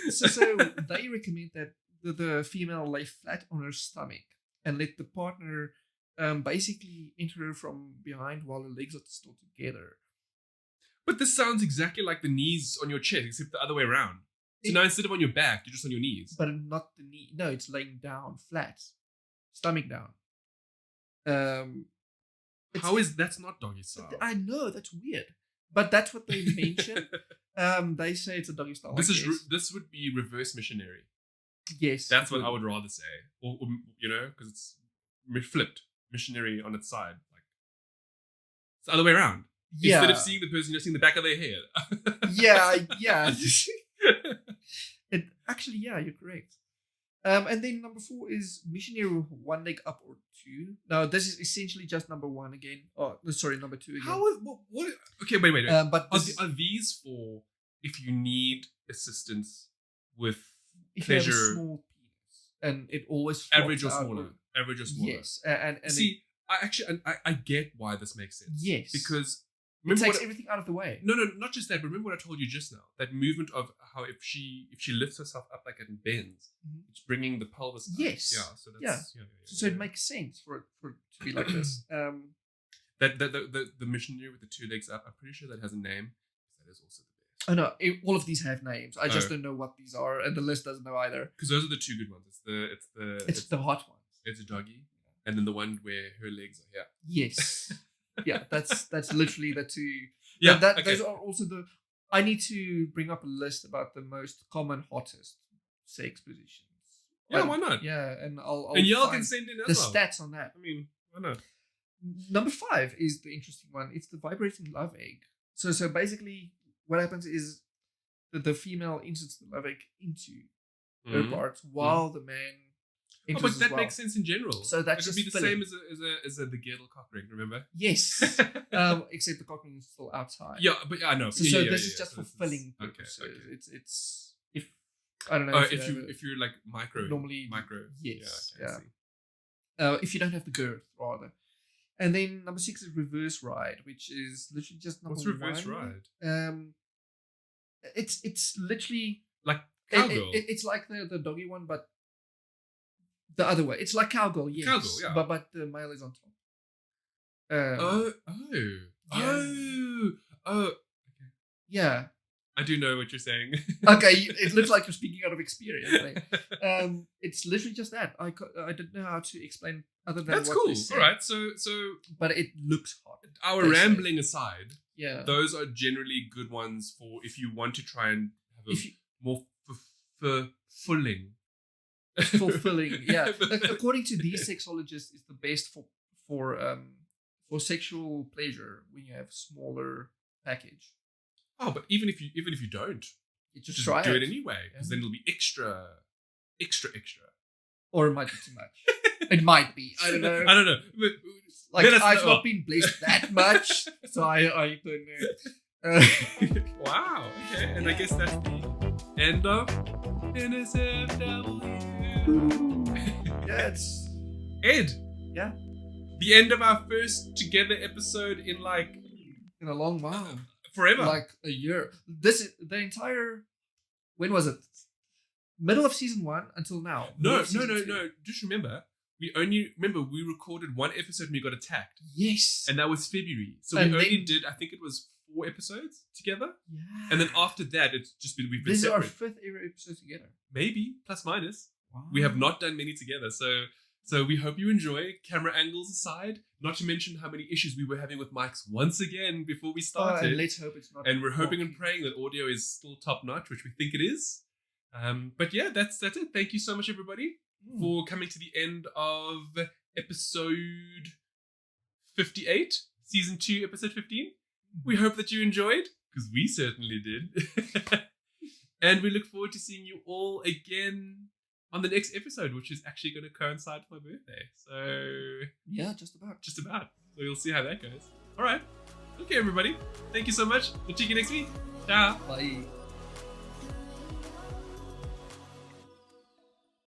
So they recommend that the female lay flat on her stomach and let the partner basically enter her from behind while her legs are still together. But this sounds exactly like the knees on your chest, except the other way around. So now instead of on your back, you're just on your knees. But not the knee. No, it's laying down flat, stomach down. How is that's not doggy style? I know, that's weird, but that's what they mention. They say it's a doggy style. This would be reverse missionary. Yes, that's what I would rather say, or because it's flipped missionary on its side, like it's the other way around. Yeah. Instead of seeing the person, you're seeing the back of their head. yeah. Actually, you're correct. And then number 4 is missionary with one leg up or 2. Now, this is essentially just number 1 again. Oh, sorry, number 2 again. What? Okay, wait. But are these for if you need assistance with if pleasure? You have a small penis and it always average or smaller. Yes, and see, I get why this makes sense. Yes, because it takes everything out of the way. No, not just that. But remember what I told you just now. That movement of how if she lifts herself up like it bends, it's bringing the pelvis up. Yes. Yeah. So that's So it makes sense for it to be like this. That the missionary with the 2 legs up. I'm pretty sure that has a name. That is also the best. I know all of these have names. I just don't know what these are, and the list doesn't know either. Because those are the 2 good ones. It's the hot ones. It's a doggy, and then the one where her legs are here. Yes. Yeah, that's literally the 2. Yeah, those are also the. I need to bring up a list about the most common, hottest sex positions. Yeah, why not? Yeah, and I'll and y'all can send in the stats on that. I mean, why not? Number 5 is the interesting one. It's the vibrating love egg. So basically, what happens is that the female inserts the love egg into her parts while the man. But that makes sense in general. So that should be the same as the girdle cock ring, remember? Yes. Except the cock ring is still outside. Yeah, but I know. So this is just for filling purposes. Okay. It's if I don't know. If you're like micro. Yes. Yeah. If you don't have the girth, rather. And then number 6 is reverse ride, which is literally just number 1. What's reverse ride? It's literally like cowgirl. It's like the doggy one, but the other way. It's like cowgirl, yes. Cowgirl, yeah. But the male is on top. Okay. Yeah. I do know what you're saying. Okay, it looks like you're speaking out of experience. Right? It's literally just that. I didn't know how to explain other than that's what cool. They said. All right, so. But it looks hot. Our rambling aside, yeah, those are generally good ones for if you want to try and have more fulfilling. Fulfilling, yeah. According to these sexologists, it's the best for sexual pleasure when you have smaller package. Oh, but even if you don't, you just try do it anyway, because then it'll be extra. Or it might be too much. It might be. I don't know. Like I've not been blessed that much, so I don't know. Wow. Okay, and I guess that's the end of NSFW. Yeah, it's Ed. Yeah. The end of our first together episode in a long while. Forever. Like a year. This is the entire. When was it? Middle of season 1 until now. No. Just remember, remember we recorded one episode and we got attacked. Yes. And that was February. So And we only then- did, I think it was 4 episodes together. Yeah. And then after that, it's just been, we've been This is our separate. 5th ever episode together. Maybe, plus minus. Wow. We have not done many together. So we hope you enjoy, camera angles aside. Not to mention how many issues we were having with mics once again before we started. And let's hope it's not. And we're hoping and wonky. praying that audio is still top notch, which we think it is. But yeah, that's it. Thank you so much, everybody, for coming to the end of episode 58, season 2, episode 15. We hope that you enjoyed, because we certainly did. And we look forward to seeing you all again on the next episode, which is actually going to coincide with my birthday. So Yeah, just about. So you'll see how that goes. All right. Okay, everybody. Thank you so much. We'll see you next week. Ciao. Bye.